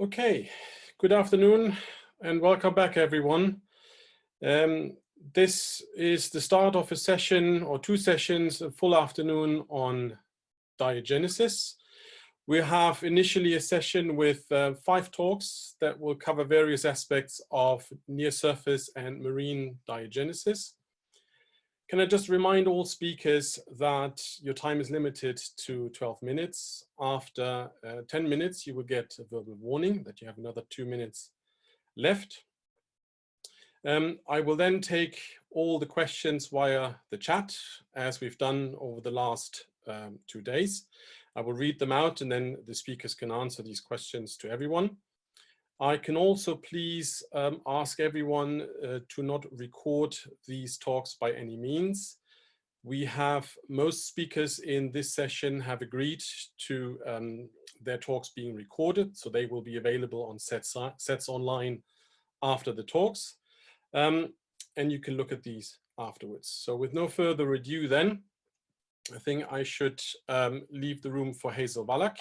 Okay, good afternoon and welcome back everyone. This is the start of a session or two sessions, a full afternoon on diagenesis. We have initially a session with 5 talks that will cover various aspects of near surface and marine diagenesis. Can I just remind all speakers that your time is limited to 12 minutes. After 10 minutes, you will get a verbal warning that you have another 2 minutes left. I will then take all the questions via the chat, as we've done over the last 2 days. I will read them out and then the speakers can answer these questions to everyone. I can also please ask everyone to not record these talks by any means. We have most speakers in this session have agreed to their talks being recorded, so they will be available on Seds Online after the talks. And you can look at these afterwards. So with no further ado then, I think I should leave the room for Hazel Vallack,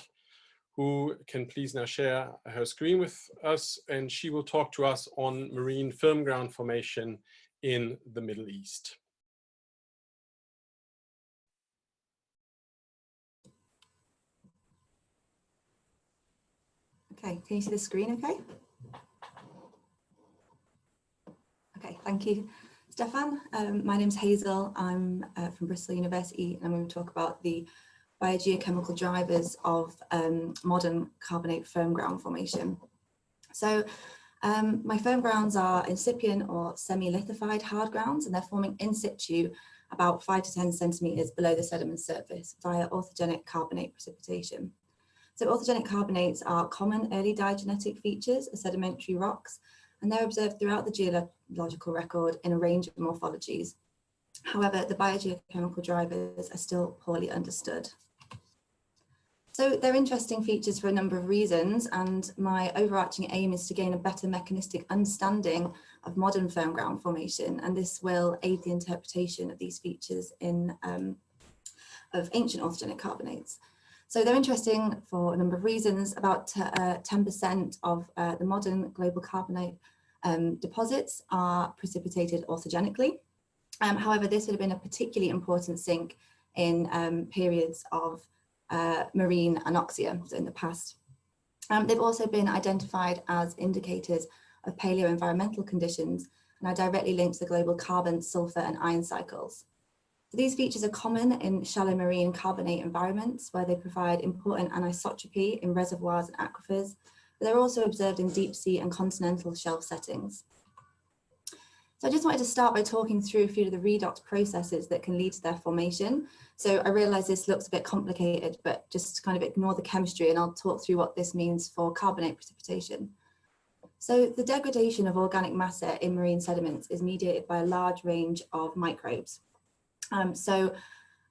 who can please now share her screen with us, and she will talk to us on marine firm ground formation in the Middle East. Okay, can you see the screen okay? Okay, thank you, Stefan. My name's Hazel. I'm from Bristol University, and I'm going to talk about the biogeochemical drivers of modern carbonate firm ground formation. So my firm grounds are incipient or semi-lithified hard grounds, and they're forming in situ about 5 to 10 centimeters below the sediment surface via orthogenic carbonate precipitation. So orthogenic carbonates are common early diagenetic features of sedimentary rocks, and they're observed throughout the geological record in a range of morphologies. However, the biogeochemical drivers are still poorly understood. So they're interesting features for a number of reasons, and my overarching aim is to gain a better mechanistic understanding of modern firm ground formation, and this will aid the interpretation of these features of ancient orthogenic carbonates. So they're interesting for a number of reasons. About 10% of the modern global carbonate deposits are precipitated orthogenically. However, this would have been a particularly important sink in periods of marine anoxia, so in the past. They've also been identified as indicators of paleo-environmental conditions and are directly linked to the global carbon, sulfur and iron cycles. So these features are common in shallow marine carbonate environments where they provide important anisotropy in reservoirs and aquifers, but they're also observed in deep sea and continental shelf settings. So I just wanted to start by talking through a few of the redox processes that can lead to their formation. So I realize this looks a bit complicated, but just kind of ignore the chemistry and I'll talk through what this means for carbonate precipitation. So the degradation of organic matter in marine sediments is mediated by a large range of microbes. So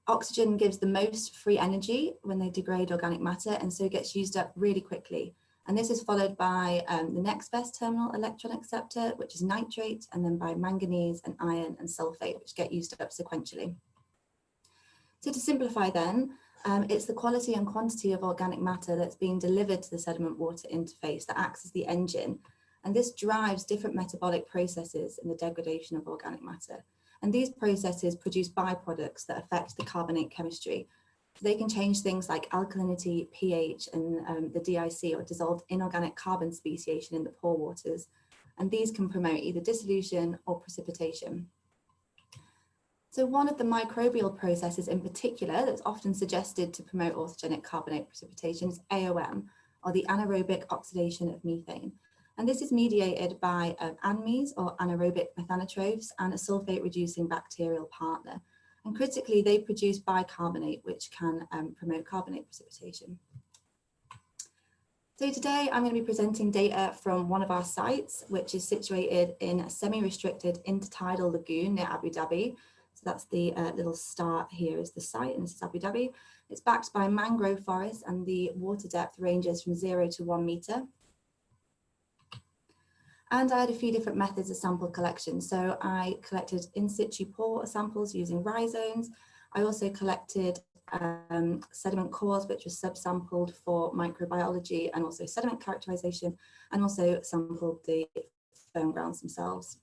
oxygen gives the most free energy when they degrade organic matter, and so gets used up really quickly. And this is followed by the next best terminal electron acceptor, which is nitrate, and then by manganese and iron and sulfate, which get used up sequentially. So to simplify then, it's the quality and quantity of organic matter that's being delivered to the sediment water interface that acts as the engine. And this drives different metabolic processes in the degradation of organic matter. And these processes produce byproducts that affect the carbonate chemistry. They can change things like alkalinity, pH, and the DIC, or dissolved inorganic carbon speciation in the pore waters. And these can promote either dissolution or precipitation. So one of the microbial processes in particular that's often suggested to promote orthogenic carbonate precipitation is AOM, or the anaerobic oxidation of methane. And this is mediated by anmes, or anaerobic methanotrophs, and a sulfate-reducing bacterial partner. And critically, they produce bicarbonate, which can promote carbonate precipitation. So today I'm going to be presenting data from one of our sites, which is situated in a semi-restricted intertidal lagoon near Abu Dhabi. So that's the little star here is the site, and this is Abu Dhabi. It's backed by mangrove forest, and the water depth ranges from 0 to 1 meter. And I had a few different methods of sample collection. So I collected in situ pore samples using rhizomes. I also collected sediment cores, which was subsampled for microbiology and also sediment characterization, and also sampled the firm grounds themselves.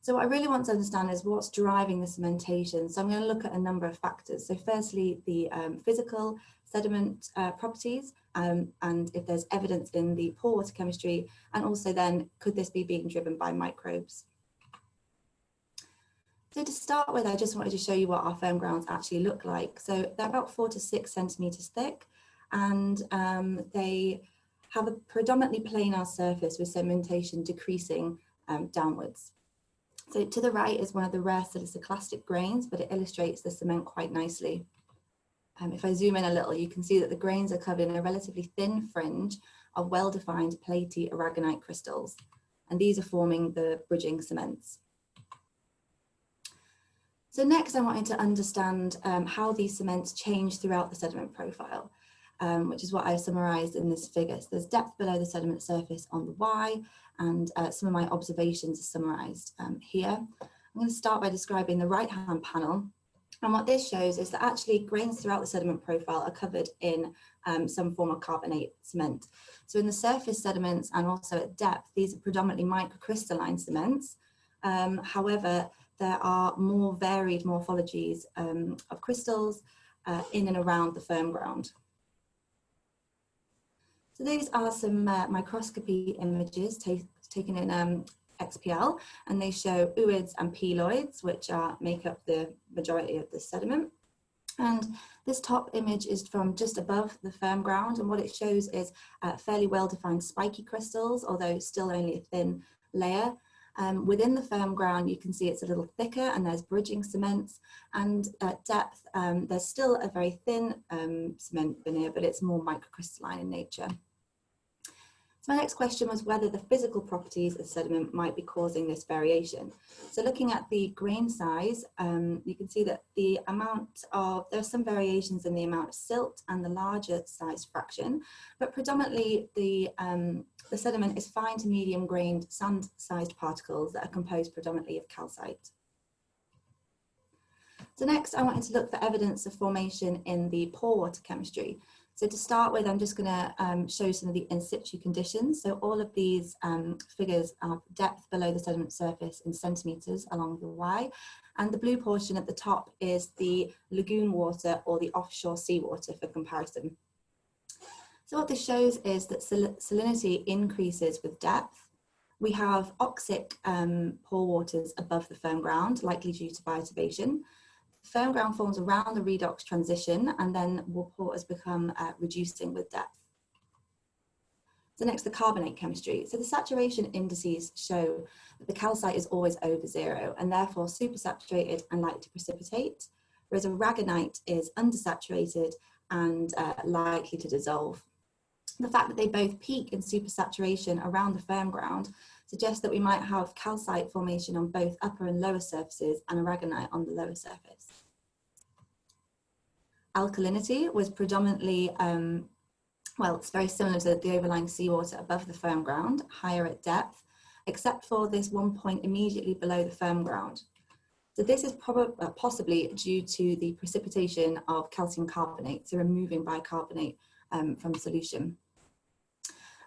So what I really want to understand is what's driving the cementation. So I'm going to look at a number of factors. So firstly, the physical sediment properties, and if there's evidence in the pore water chemistry, and also then could this be being driven by microbes? So to start with, I just wanted to show you what our firm grounds actually look like. So they're about 4 to 6 centimeters thick, and they have a predominantly planar surface with sedimentation decreasing downwards. So to the right is one of the rare siliciclastic grains, but it illustrates the cement quite nicely. If I zoom in a little, you can see that the grains are covered in a relatively thin fringe of well-defined platy aragonite crystals, and these are forming the bridging cements. So next I wanted to understand how these cements change throughout the sediment profile, which is what I summarized in this figure. So there's depth below the sediment surface on the Y, and some of my observations are summarized here. I'm going to start by describing the right-hand panel. And what this shows is that actually grains throughout the sediment profile are covered in some form of carbonate cement. So in the surface sediments and also at depth, these are predominantly microcrystalline cements. However, there are more varied morphologies of crystals in and around the firm ground. So these are some microscopy images taken in XPL, and they show ooids and peloids, which make up the majority of the sediment. And this top image is from just above the firm ground, and what it shows is fairly well-defined spiky crystals, although still only a thin layer. Within the firm ground, you can see it's a little thicker, and there's bridging cements, and at depth, there's still a very thin cement veneer, but it's more microcrystalline in nature. So my next question was whether the physical properties of sediment might be causing this variation. So looking at the grain size, you can see that there's some variations in the amount of silt and the larger size fraction, but predominantly the sediment is fine to medium grained sand-sized particles that are composed predominantly of calcite. So next I wanted to look for evidence of formation in the pore water chemistry. So to start with, I'm just going to show some of the in situ conditions. So all of these figures are depth below the sediment surface in centimeters along the Y. And the blue portion at the top is the lagoon water or the offshore seawater for comparison. So what this shows is that salinity increases with depth. We have oxic pore waters above the firm ground, likely due to bioturbation. Firm ground forms around the redox transition, and then waters become reducing with depth. So next, the carbonate chemistry. So the saturation indices show that the calcite is always over 0 and therefore supersaturated and likely to precipitate, whereas aragonite is undersaturated and likely to dissolve. The fact that they both peak in supersaturation around the firm ground suggests that we might have calcite formation on both upper and lower surfaces and aragonite on the lower surface. Alkalinity was predominantly, well, it's very similar to the overlying seawater above the firm ground, higher at depth, except for this one point immediately below the firm ground. So this is possibly due to the precipitation of calcium carbonate, so removing bicarbonate from solution.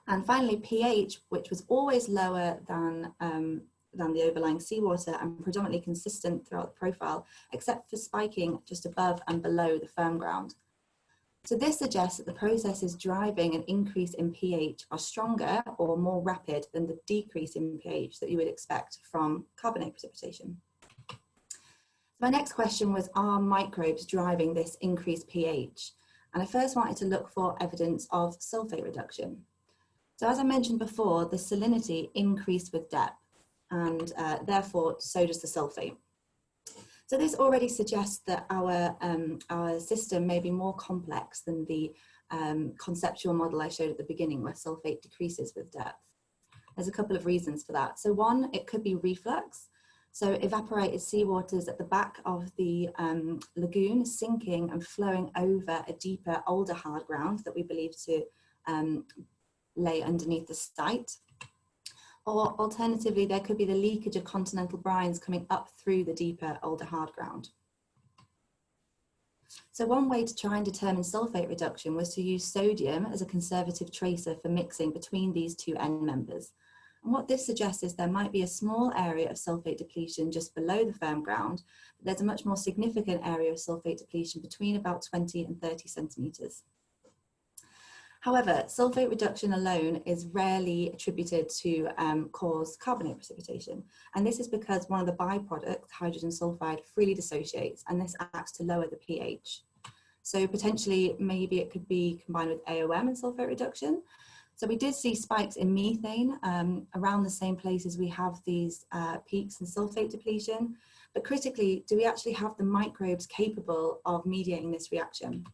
And finally, pH, which was always lower than the overlying seawater and predominantly consistent throughout the profile, except for spiking just above and below the firm ground. So this suggests that the processes driving an increase in pH are stronger or more rapid than the decrease in pH that you would expect from carbonate precipitation. So my next question was, are microbes driving this increased pH? And I first wanted to look for evidence of sulfate reduction. So as I mentioned before, the salinity increased with depth, and therefore so does the sulfate. So this already suggests that our system may be more complex than the conceptual model I showed at the beginning, where sulfate decreases with depth. There's a couple of reasons for that. So one, it could be reflux. So evaporated seawaters at the back of the lagoon sinking and flowing over a deeper, older hard ground that we believe to lay underneath the site. Or alternatively, there could be the leakage of continental brines coming up through the deeper, older hard ground. So one way to try and determine sulfate reduction was to use sodium as a conservative tracer for mixing between these two end members. And what this suggests is there might be a small area of sulfate depletion just below the firm ground, but there's a much more significant area of sulfate depletion between about 20 and 30 centimetres. However, sulfate reduction alone is rarely attributed to cause carbonate precipitation. And this is because one of the byproducts, hydrogen sulfide, freely dissociates, and this acts to lower the pH. So potentially, maybe it could be combined with AOM and sulfate reduction. So we did see spikes in methane around the same places we have these peaks in sulfate depletion. But critically, do we actually have the microbes capable of mediating this reaction?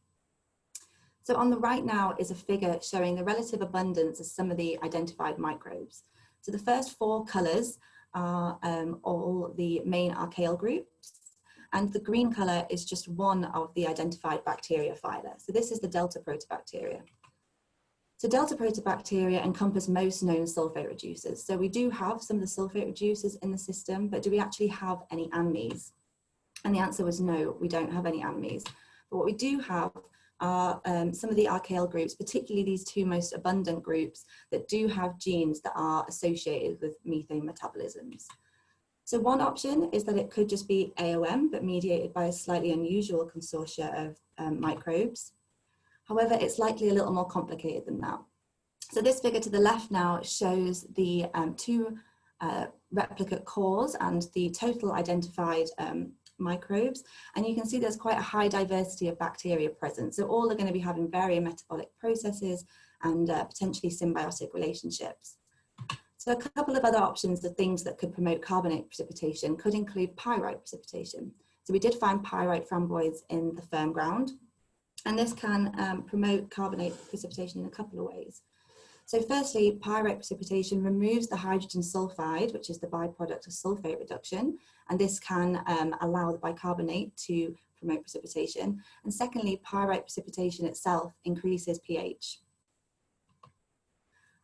So on the right now is a figure showing the relative abundance of some of the identified microbes. So the first 4 colours are all the main archaeal groups, and the green colour is just one of the identified bacteria phyla. So this is the delta protobacteria. So delta protobacteria encompass most known sulfate reducers. So we do have some of the sulfate reducers in the system, but do we actually have any amines? And the answer was no, we don't have any amines. But what we do have are some of the archaeal groups, particularly these 2 most abundant groups that do have genes that are associated with methane metabolisms. So one option is that it could just be AOM, but mediated by a slightly unusual consortia of microbes. However, it's likely a little more complicated than that. So this figure to the left now shows the 2 replicate cores and the total identified microbes, and you can see there's quite a high diversity of bacteria present. So all are going to be having varying metabolic processes and potentially symbiotic relationships. So a couple of other options of things that could promote carbonate precipitation could include pyrite precipitation. So we did find pyrite rhomboids in the firm ground, and this can promote carbonate precipitation in a couple of ways. So firstly, pyrite precipitation removes the hydrogen sulfide, which is the byproduct of sulfate reduction, and this can allow the bicarbonate to promote precipitation. And secondly, pyrite precipitation itself increases pH.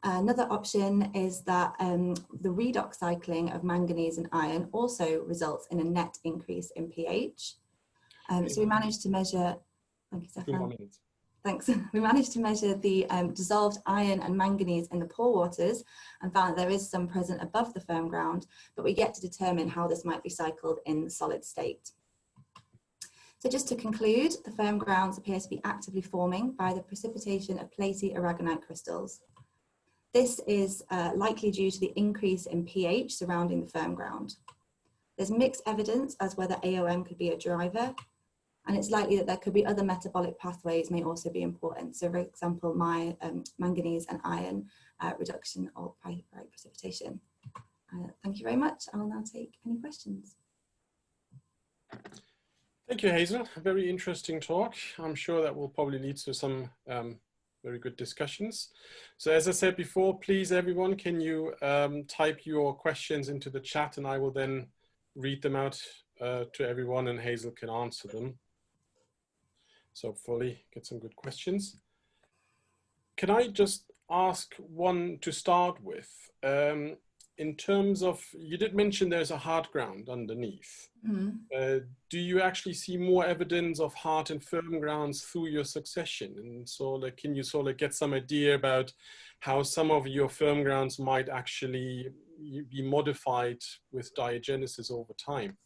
Another option is that the redox cycling of manganese and iron also results in a net increase in pH. So we managed to measure, thank you, Stefan. Thanks. We managed to measure the dissolved iron and manganese in the pore waters and found that there is some present above the firm ground, but we get to determine how this might be cycled in the solid state. So just to conclude, the firm grounds appear to be actively forming by the precipitation of platy aragonite crystals. This is likely due to the increase in pH surrounding the firm ground. There's mixed evidence as whether AOM could be a driver, and it's likely that there could be other metabolic pathways may also be important. So for example, manganese and iron reduction or pyrite precipitation. Thank you very much. I will now take any questions. Thank you, Hazel. A very interesting talk. I'm sure that will probably lead to some very good discussions. So as I said before, please everyone, can you type your questions into the chat, and I will then read them out to everyone and Hazel can answer them. So hopefully get some good questions. Can I just ask one to start with? In terms of, you did mention there's a hard ground underneath. Mm-hmm. Do you actually see more evidence of hard and firm grounds through your succession? And so like, can you sort of get some idea about how some of your firm grounds might actually be modified with diagenesis over time?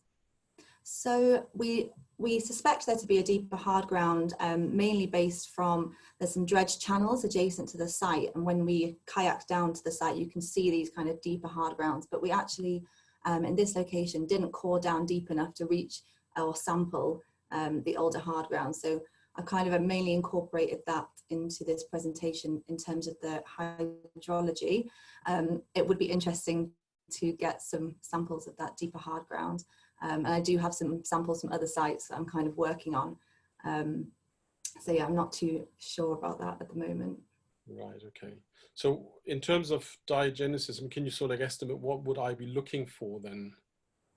So we suspect there to be a deeper hard ground, mainly based from, there's some dredge channels adjacent to the site, and when we kayak down to the site you can see these kind of deeper hard grounds, but we actually in this location didn't core down deep enough to reach or sample the older hard ground. So I kind of mainly incorporated that into this presentation in terms of the hydrology. It would be interesting to get some samples of that deeper hard ground. And I do have some samples from other sites that I'm kind of working on. So yeah, I'm not too sure about that at the moment. Right, okay. So in terms of diagenesis, can you sort of estimate what would I be looking for then?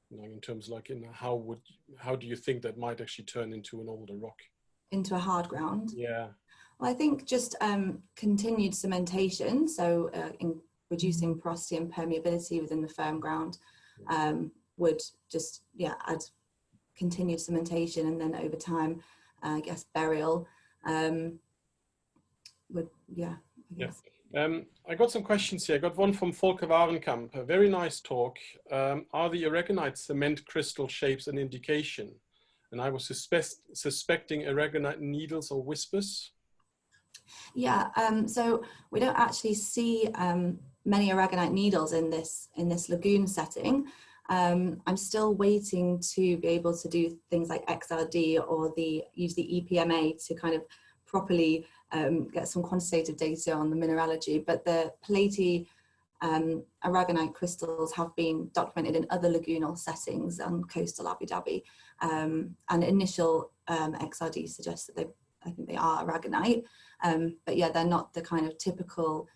You know, in terms of like, how do you think that might actually turn into an older rock? Into a hard ground? Yeah. Well, I think just continued cementation, so in reducing porosity and permeability within the firm ground. Would just, yeah, add continued cementation, and then over time I guess, burial. Yeah, I guess. I got some questions here. I got one from Volker Warenkamp. A very nice talk. Are the aragonite cement crystal shapes an indication? And I was suspecting aragonite needles or whispers. Yeah, so we don't actually see many aragonite needles in this lagoon setting. I'm still waiting to be able to do things like XRD or use the EPMA to kind of properly get some quantitative data on the mineralogy, but the platy aragonite crystals have been documented in other lagoonal settings on coastal Abu Dhabi, and initial XRD suggests that I think they are aragonite, but yeah, they're not the kind of typical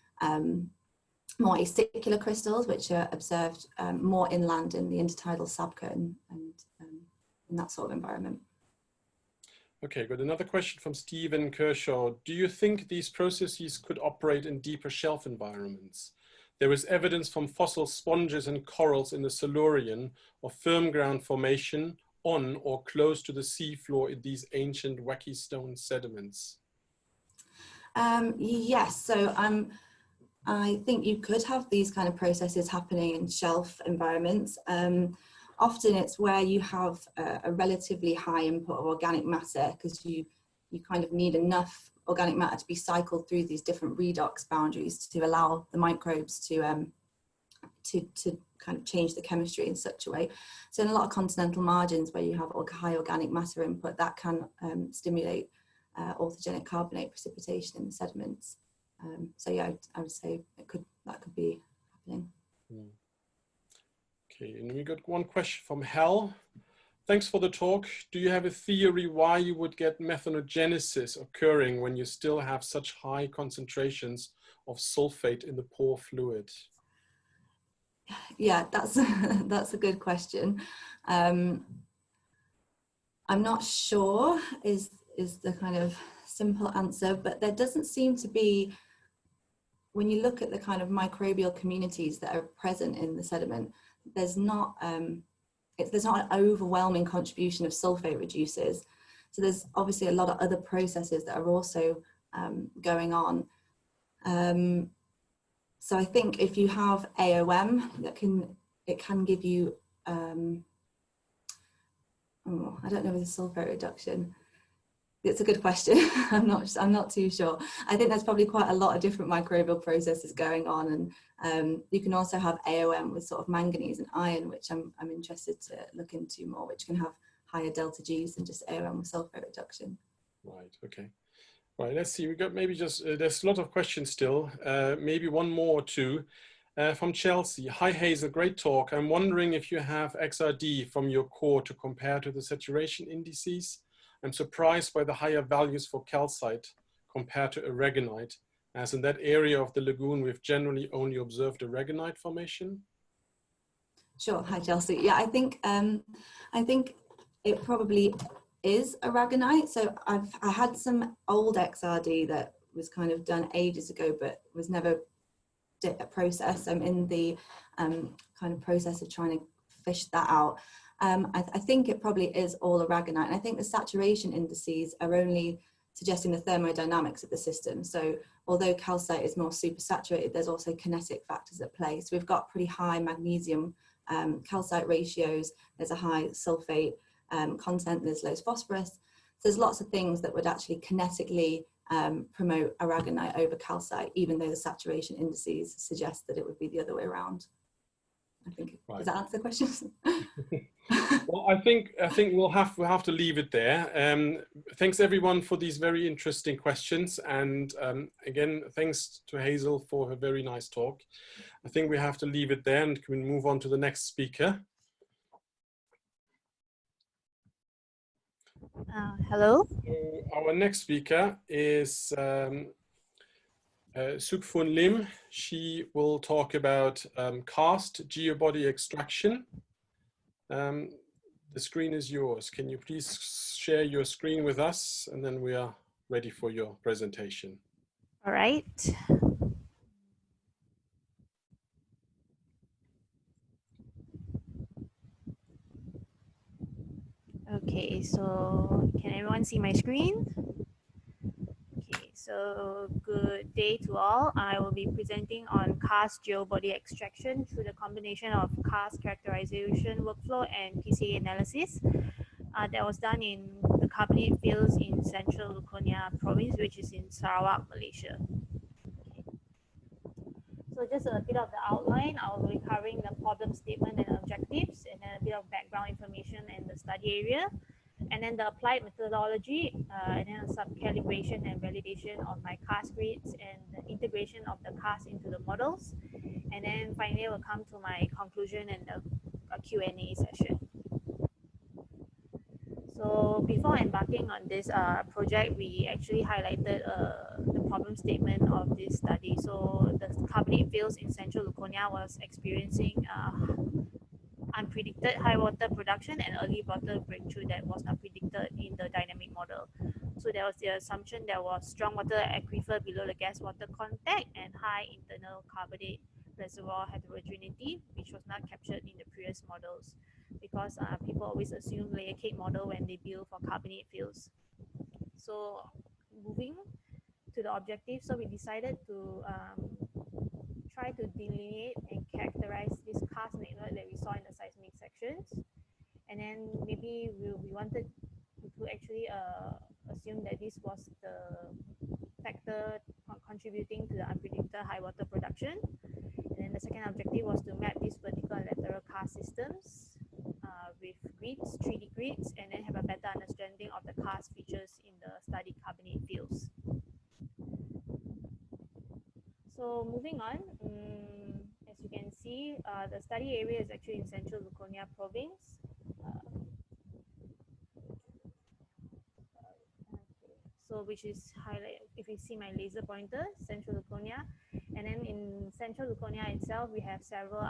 more acicular crystals which are observed more inland in the intertidal Sabkha and in that sort of environment. Okay, good. Another question from Stephen Kershaw. Do you think these processes could operate in deeper shelf environments? There is evidence from fossil sponges and corals in the Silurian of firm ground formation on or close to the seafloor in these ancient wacky stone sediments. Yes, so I think you could have these kind of processes happening in shelf environments. Often it's where you have a relatively high input of organic matter, because you kind of need enough organic matter to be cycled through these different redox boundaries to allow the microbes to kind of change the chemistry in such a way. So in a lot of continental margins where you have high organic matter input, that can stimulate orthogenic carbonate precipitation in the sediments. So yeah, I would say that could be happening. Okay, and we got one question from Hal. Thanks for the talk. Do you have a theory why you would get methanogenesis occurring when you still have such high concentrations of sulfate in the pore fluid? Yeah, that's a good question. I'm not sure is the kind of simple answer, but there doesn't seem to be, when you look at the kind of microbial communities that are present in the sediment, there's not an overwhelming contribution of sulfate reducers. So there's obviously a lot of other processes that are also going on. So I think if you have AOM, it can give you, I don't know with the sulfate reduction. It's a good question. I'm not too sure. I think there's probably quite a lot of different microbial processes going on, and you can also have AOM with sort of manganese and iron, which I'm interested to look into more, which can have higher delta Gs than just AOM with sulfate reduction. Right. Okay. Right. Let's see. We got maybe just there's a lot of questions still. Maybe one more or two. From Chelsea. Hi Hazel, great talk. I'm wondering if you have XRD from your core to compare to the saturation indices. I'm surprised by the higher values for calcite compared to aragonite, as in that area of the lagoon we've generally only observed aragonite formation. Sure. Hi Chelsea. Yeah, I think it probably is aragonite. So I had some old XRD that was kind of done ages ago, but was never processed. I'm in the kind of process of trying to fish that out. I think it probably is all aragonite. And I think the saturation indices are only suggesting the thermodynamics of the system. So although calcite is more supersaturated, there's also kinetic factors at play. So we've got pretty high magnesium calcite ratios. There's a high sulfate content, there's low phosphorus. So there's lots of things that would actually kinetically promote aragonite over calcite, even though the saturation indices suggest that it would be the other way around. I think, right. Does that answer the question? Well, I think we'll have to leave it there. Thanks everyone for these very interesting questions, and again, thanks to Hazel for her very nice talk. I think we have to leave it there and can move on to the next speaker. Hello. So our next speaker is Sukfun Lim. She will talk about Karst Geobody extraction. The screen is yours. Can you please share your screen with us, and then we are ready for your presentation. All right. Okay, so can everyone see my screen? Okay, so good day to all. I will be presenting on Karst Geobody extraction through the combination of Karst characterization workflow and PCA analysis that was done in the carbonate fields in central Luconia province, which is in Sarawak, Malaysia. So just a bit of the outline, I will be covering the problem statement and objectives, and then a bit of background information and the study area, and then the applied methodology, and then some calibration and validation of my Karst grids and the integration of the Karst into the models. And then finally, we'll come to my conclusion and the Q&A session. So before embarking on this project, we actually highlighted the problem statement of this study. So the carbonate fields in central Luconia was experiencing unpredicted high water production and early water breakthrough that was not predicted in the dynamic model. So there was the assumption there was strong water aquifer below the gas water contact and high internal carbonate reservoir heterogeneity, which was not captured in the previous models, because people always assume layer cake model when they build for carbonate fields. So moving to the objective, so we decided to try to delineate and characterize this Karst network that we saw in the seismic sections. And then maybe we wanted to actually assume that this was the factor contributing to the unpredicted high water production. And then the second objective was to map these vertical and lateral Karst systems with grids, 3D grids, and then have a better understanding of the Karst features in the studied carbonate fields. So moving on, as you can see, the study area is actually in central Luconia province. So which is highlighted, if you see my laser pointer, central Luconia. And then in central Luconia itself, we have several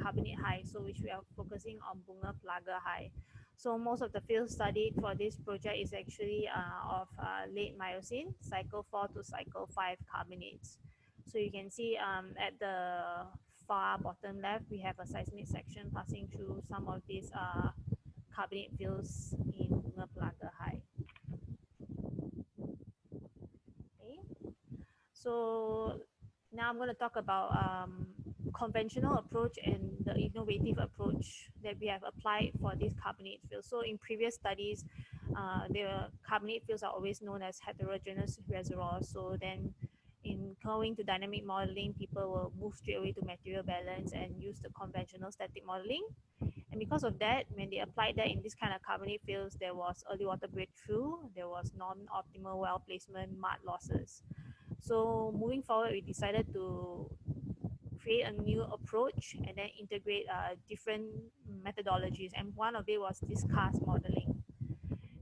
carbonate highs, so which we are focusing on Bunga Plaga High. So most of the field studied for this project is actually of late Miocene, cycle 4 to cycle 5 carbonates. So you can see at the far bottom left, we have a seismic section passing through some of these carbonate fields in Bunga Plaga High. Okay. So now I'm going to talk about conventional approach and the innovative approach that we have applied for these carbonate fields. So in previous studies, the carbonate fields are always known as heterogeneous reservoirs. So then in going to dynamic modeling, people will move straight away to material balance and use the conventional static modeling. And because of that, when they applied that in this kind of carbonate fields, there was early water breakthrough, there was non-optimal well placement, mud losses. So moving forward, we decided to create a new approach and then integrate different methodologies. And one of it was this Karst modeling.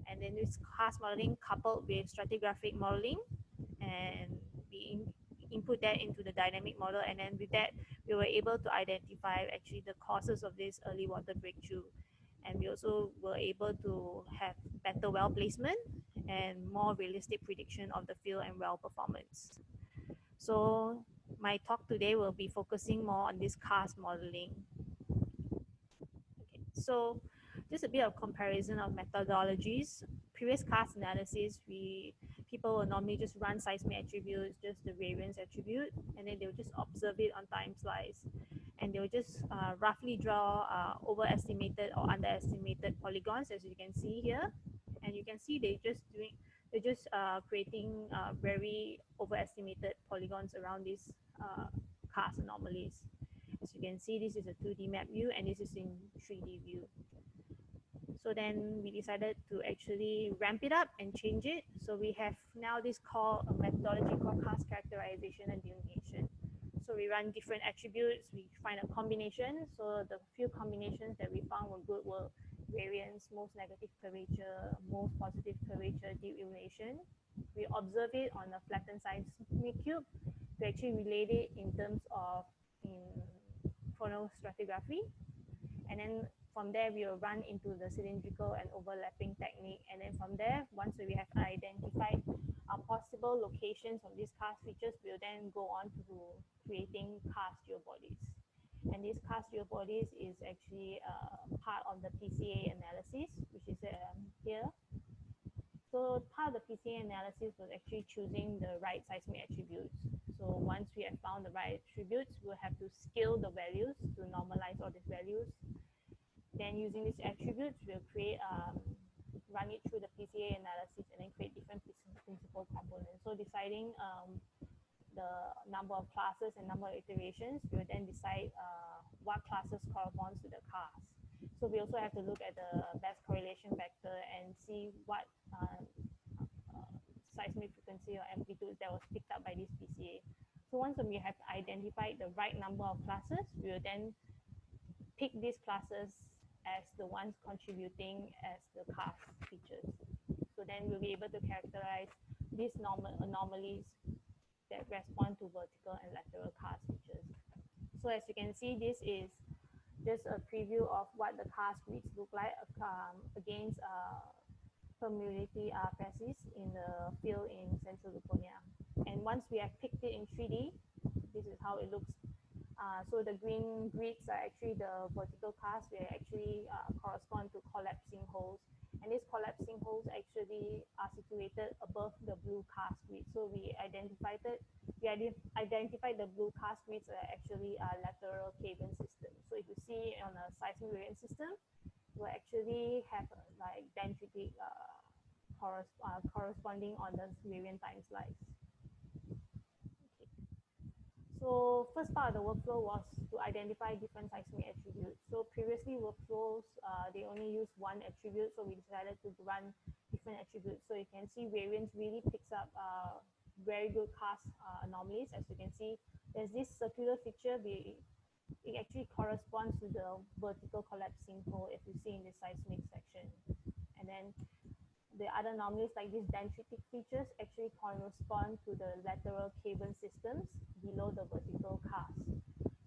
And then this Karst modeling coupled with stratigraphic modeling, and we input that into the dynamic model. And then with that, we were able to identify actually the causes of this early water breakthrough. And we also were able to have better well placement and more realistic prediction of the field and well performance. So my talk today will be focusing more on this Karst modeling. Okay, so just a bit of comparison of methodologies. Previous Karst analysis, people will normally just run seismic attributes, just the variance attribute, and then they'll just observe it on time slice. And they'll just roughly draw overestimated or underestimated polygons, as you can see here. And you can see they're just creating very overestimated polygons around these Karst anomalies. As you can see, this is a 2D map view and this is in 3D view. So then we decided to actually ramp it up and change it. So we have now this methodology called Karst characterization and delineation. So we run different attributes, we find a combination. So the few combinations that we found were good were variance, most negative curvature, most positive curvature, deep illumination. We observe it on a flattened seismic cube to actually relate it in terms of chronostratigraphy. And then from there, we will run into the cylindrical and overlapping technique. And then from there, once we have identified possible locations of these Karst features, we'll then go on to creating Karst geobodies. And this Karst Geobodies is actually part of the PCA analysis, which is here. So part of the PCA analysis was actually choosing the right seismic attributes. So once we have found the right attributes, we'll have to scale the values to normalize all these values. Then using these attributes, we'll create, run it through the PCA analysis and then create different principal components. So deciding the number of classes and number of iterations, we'll then decide what classes corresponds to the Karst. So we also have to look at the best correlation vector and see what seismic frequency or amplitude that was picked up by this PCA. So once we have identified the right number of classes, we will then pick these classes as the ones contributing as the Karst features. So then we'll be able to characterize these anomalies that respond to vertical and lateral Karst features. So as you can see, this is just a preview of what the Karst grids look like against permeability facies in the field in central Luconia. And once we have picked it in 3D, this is how it looks. So the green grids are actually the vertical Karst. They actually correspond to collapsing holes. And these collapsing holes actually are situated above the blue Karst grid. So we identified the blue Karst grids are actually lateral cavern systems. So if you see on a seismic variant system, we'll actually have like dendritic corresponding on the variant time slice. So first part of the workflow was to identify different seismic attributes. So previously workflows, they only used one attribute, so we decided to run different attributes. So you can see variance really picks up very good Karst anomalies. As you can see, there's this circular feature. It actually corresponds to the vertical collapsing hole if you see in the seismic section. And then the other anomalies like these dendritic features actually correspond to the lateral cavern systems below the vertical Karst.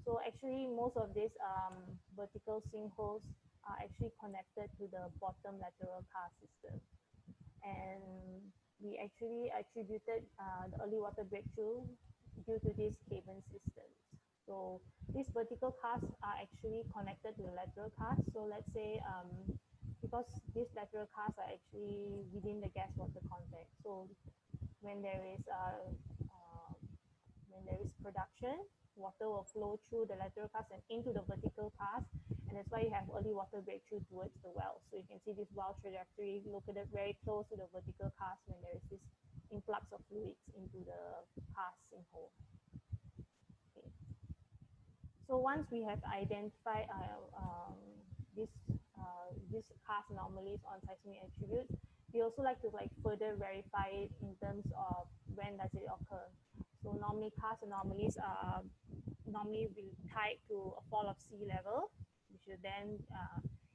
So actually most of these vertical sinkholes are actually connected to the bottom lateral Karst system. And we actually attributed the early water breakthrough due to these cavern systems. So these vertical Karsts are actually connected to the lateral Karst. So let's say because these lateral Karsts are actually within the gas water contact. So when there is production, water will flow through the lateral Karst and into the vertical Karst, and that's why you have early water breakthrough towards the well. So you can see this well trajectory located very close to the vertical Karst when there is this influx of fluids into the Karst sinkhole. Okay. So once we have identified these Karst anomalies on seismic attributes, we also like to further verify it in terms of when does it occur. So normally Karst anomalies are normally tied to a fall of sea level, which will then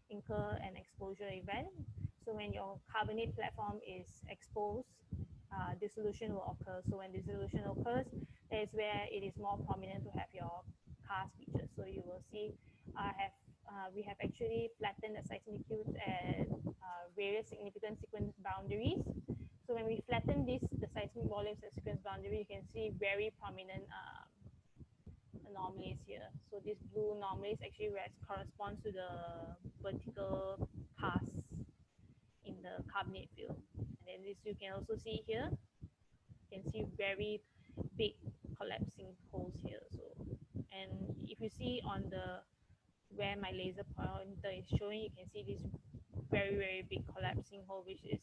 incur an exposure event. So when your carbonate platform is exposed, dissolution will occur. So when dissolution occurs, that is where it is more prominent to have your Karst features. So you will see we have actually flattened the seismic cubes at various significant sequence boundaries. So when we flatten the seismic volumes at sequence boundary, you can see very prominent anomalies here. So these blue anomalies actually corresponds to the vertical Karst in the carbonate field. And then this you can also see here. You can see very big collapsing holes here. So, and if you see on where my laser pointer is showing, you can see this very, very big collapsing hole, which is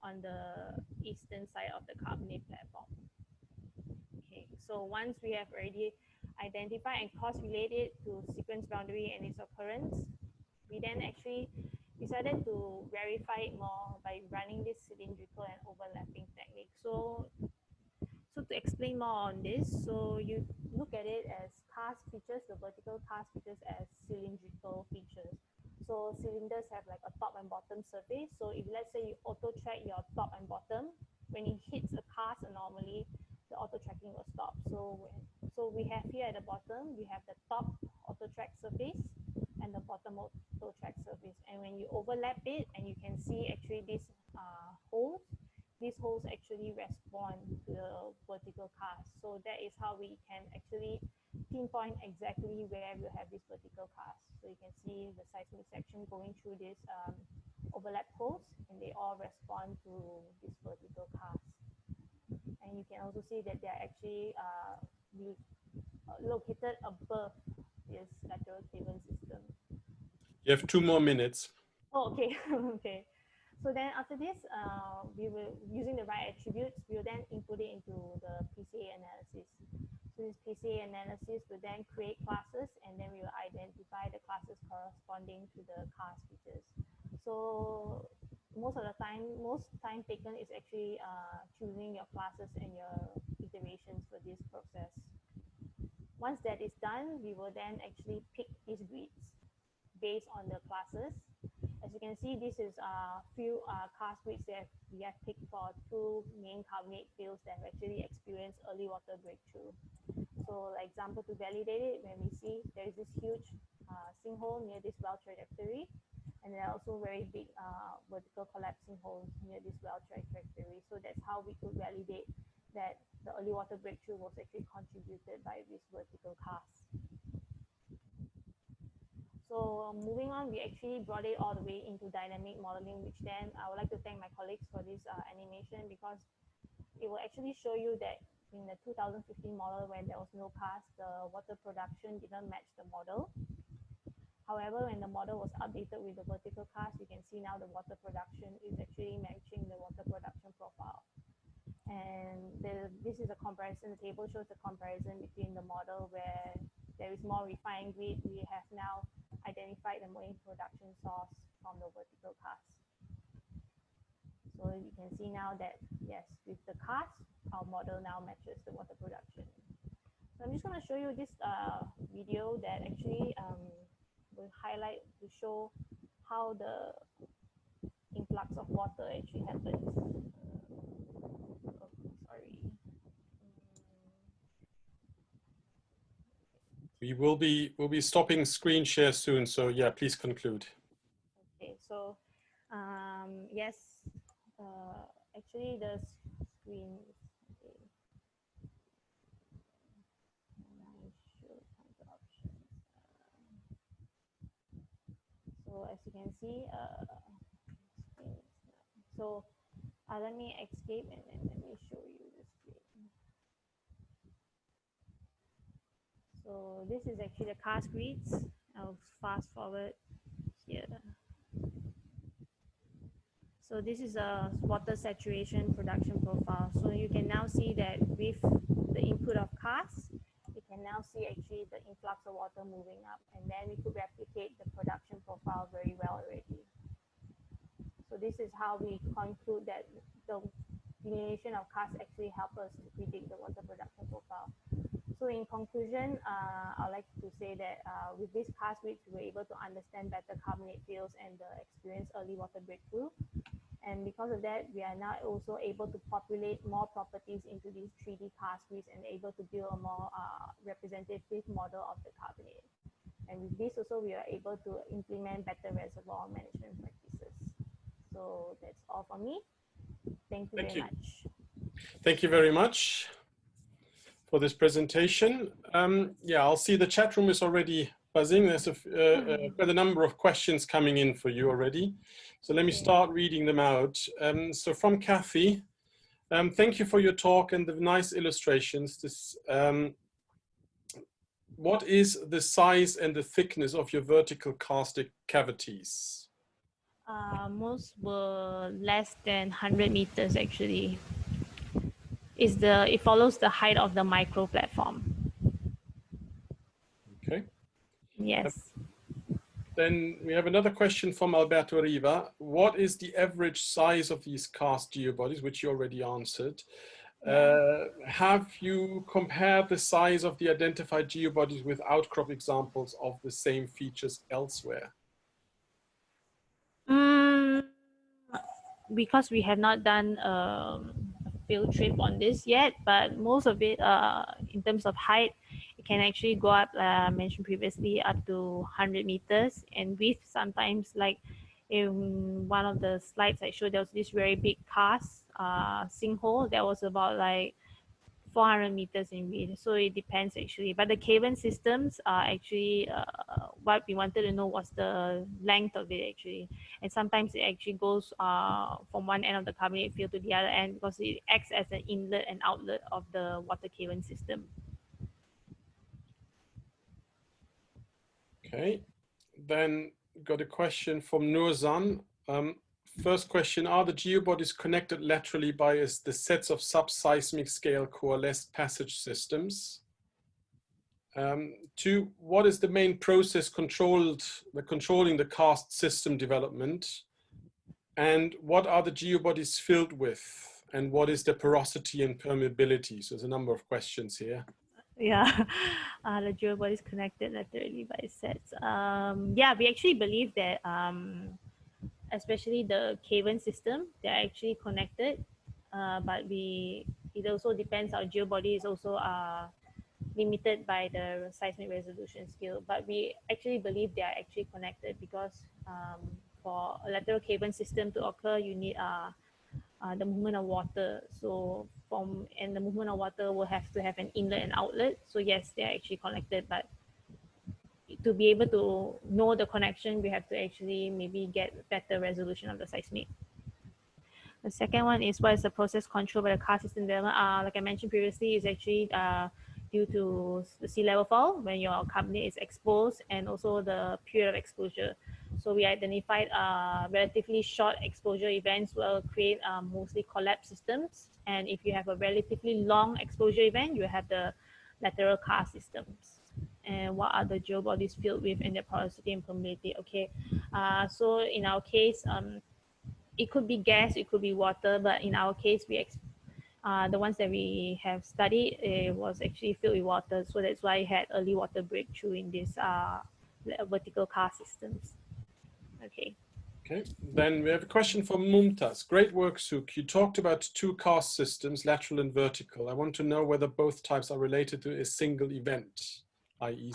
on the eastern side of the carbonate platform. Okay, so once we have already identified and cross-related to sequence boundary and its occurrence, we then actually decided to verify it more by running this cylindrical and overlapping technique. So to explain more on this, so you look at it as Karst features, the vertical Karst features as cylindrical features. So cylinders have like a top and bottom surface. So if let's say you auto track your top and bottom, when it hits a Karst anomaly, the auto tracking will stop. So we have here at the bottom, we have the top auto track surface and the bottom auto track surface. And when you overlap it, and you can see actually these holes, these holes actually respond to the vertical cast. So that is how we can actually pinpoint exactly where we have this vertical cast. So you can see the seismic section going through this overlap holes, and they all respond to this vertical cast. And you can also see that they are actually located above this lateral cavern system. You have 2 more minutes. Oh, okay. Okay. So then after this, we will, using the right attributes, we will then input it into the PCA analysis. So this PCA analysis will then create classes, and then we will identify the classes corresponding to the cast features. So most time taken is actually choosing your classes and your iterations for this process. Once that is done, we will then actually pick these grids based on the classes. As you can see, this is a few cast grids that we have picked for 2 main carbonate fields that have actually experienced early water breakthrough. So, like example, to validate it, when we see there is this huge sinkhole near this well trajectory, and there are also very big vertical collapsing holes near this well trajectory. So that's how we could validate that the early water breakthrough was actually contributed by this vertical cast. So moving on, we actually brought it all the way into dynamic modeling, which then I would like to thank my colleagues for this animation, because it will actually show you that in the 2015 model, when there was no cast, the water production didn't match the model. However, when the model was updated with the vertical cast, you can see now the water production is actually matching the water production profile. And this is a comparison. The table shows the comparison between the model where there is more refined grid. We have now identified the main production source from the vertical cast. So you can see now that, yes, with the cast, our model now matches the water production. So I'm just going to show you this video that actually will highlight to show how the influx of water actually happens. We'll be stopping screen share soon, so yeah, please conclude. Okay, so yes, actually the screen. Okay. So as you can see, so let me escape and then let me show you the screen. So this is actually the cast grids. I'll fast forward here. So this is a water saturation production profile. So you can now see that with the input of cast, you can now see actually the influx of water moving up, and then we could replicate the production profile very well already. So this is how we conclude that the delineation of cast actually help us to predict the water production profile. So in conclusion, I'd like to say that with this cast grids, we were able to understand better carbonate fields and experience early water breakthrough. And because of that, we are now also able to populate more properties into these 3D cast grids and able to build a more representative model of the carbonate. And with this also, we are able to implement better reservoir management practices. So that's all from me. Thank you very much. Thank you very much for this presentation. Yeah, I'll see the chat room is already buzzing. There's quite a number of questions coming in for you already. So let me start reading them out. So from Kathy, thank you for your talk and the nice illustrations. This, what is the size and the thickness of your vertical karstic cavities? Most were less than 100 meters actually. It follows the height of the micro platform. Okay. Yes. Then we have another question from Alberto Riva. What is the average size of these karst geobodies, which you already answered? Have you compared the size of the identified geobodies with outcrop examples of the same features elsewhere? Because we have not done a field trip on this yet, but most of it, in terms of height, it can actually go up, I mentioned previously, up to 100 meters. And width, sometimes, like in one of the slides I showed, there was this very big karst sinkhole that was about like 400 meters in width. So it depends actually. But the cavern systems are actually what we wanted to know was the length of it actually. And sometimes it actually goes from one end of the carbonate field to the other end because it acts as an inlet and outlet of the water cavern system. Okay, then got a question from Nurzan. First question, are the geobodies connected laterally by the sets of subseismic scale coalesced passage systems? Two, what is the main process controlling the karst system development? And what are the geobodies filled with? And what is the porosity and permeability? So there's a number of questions here. Yeah, the geobodies connected laterally by sets. Yeah, we actually believe that especially the cavern system, they're actually connected, but it also depends. Our geobody is also limited by the seismic resolution scale, but we actually believe they are actually connected because for a lateral cavern system to occur, you need the movement of water. So the movement of water will have to have an inlet and outlet. So yes, they are actually connected, but to be able to know the connection, we have to actually maybe get better resolution of the seismic. The second one is what is the process control by the karst system development? Like I mentioned previously, is actually due to the sea level fall when your carbonate is exposed and also the period of exposure. So we identified relatively short exposure events will create mostly collapse systems. And if you have a relatively long exposure event, you have the lateral karst systems. And what are the geobodies filled with and their porosity and permeability? Okay, so in our case, it could be gas, it could be water, but in our case, the ones that we have studied, it was actually filled with water. So that's why it had early water breakthrough in these vertical karst systems. Okay. Okay, then we have a question from Mumtaz. Great work, Suk. You talked about two karst systems, lateral and vertical. I want to know whether both types are related to a single event, i.e.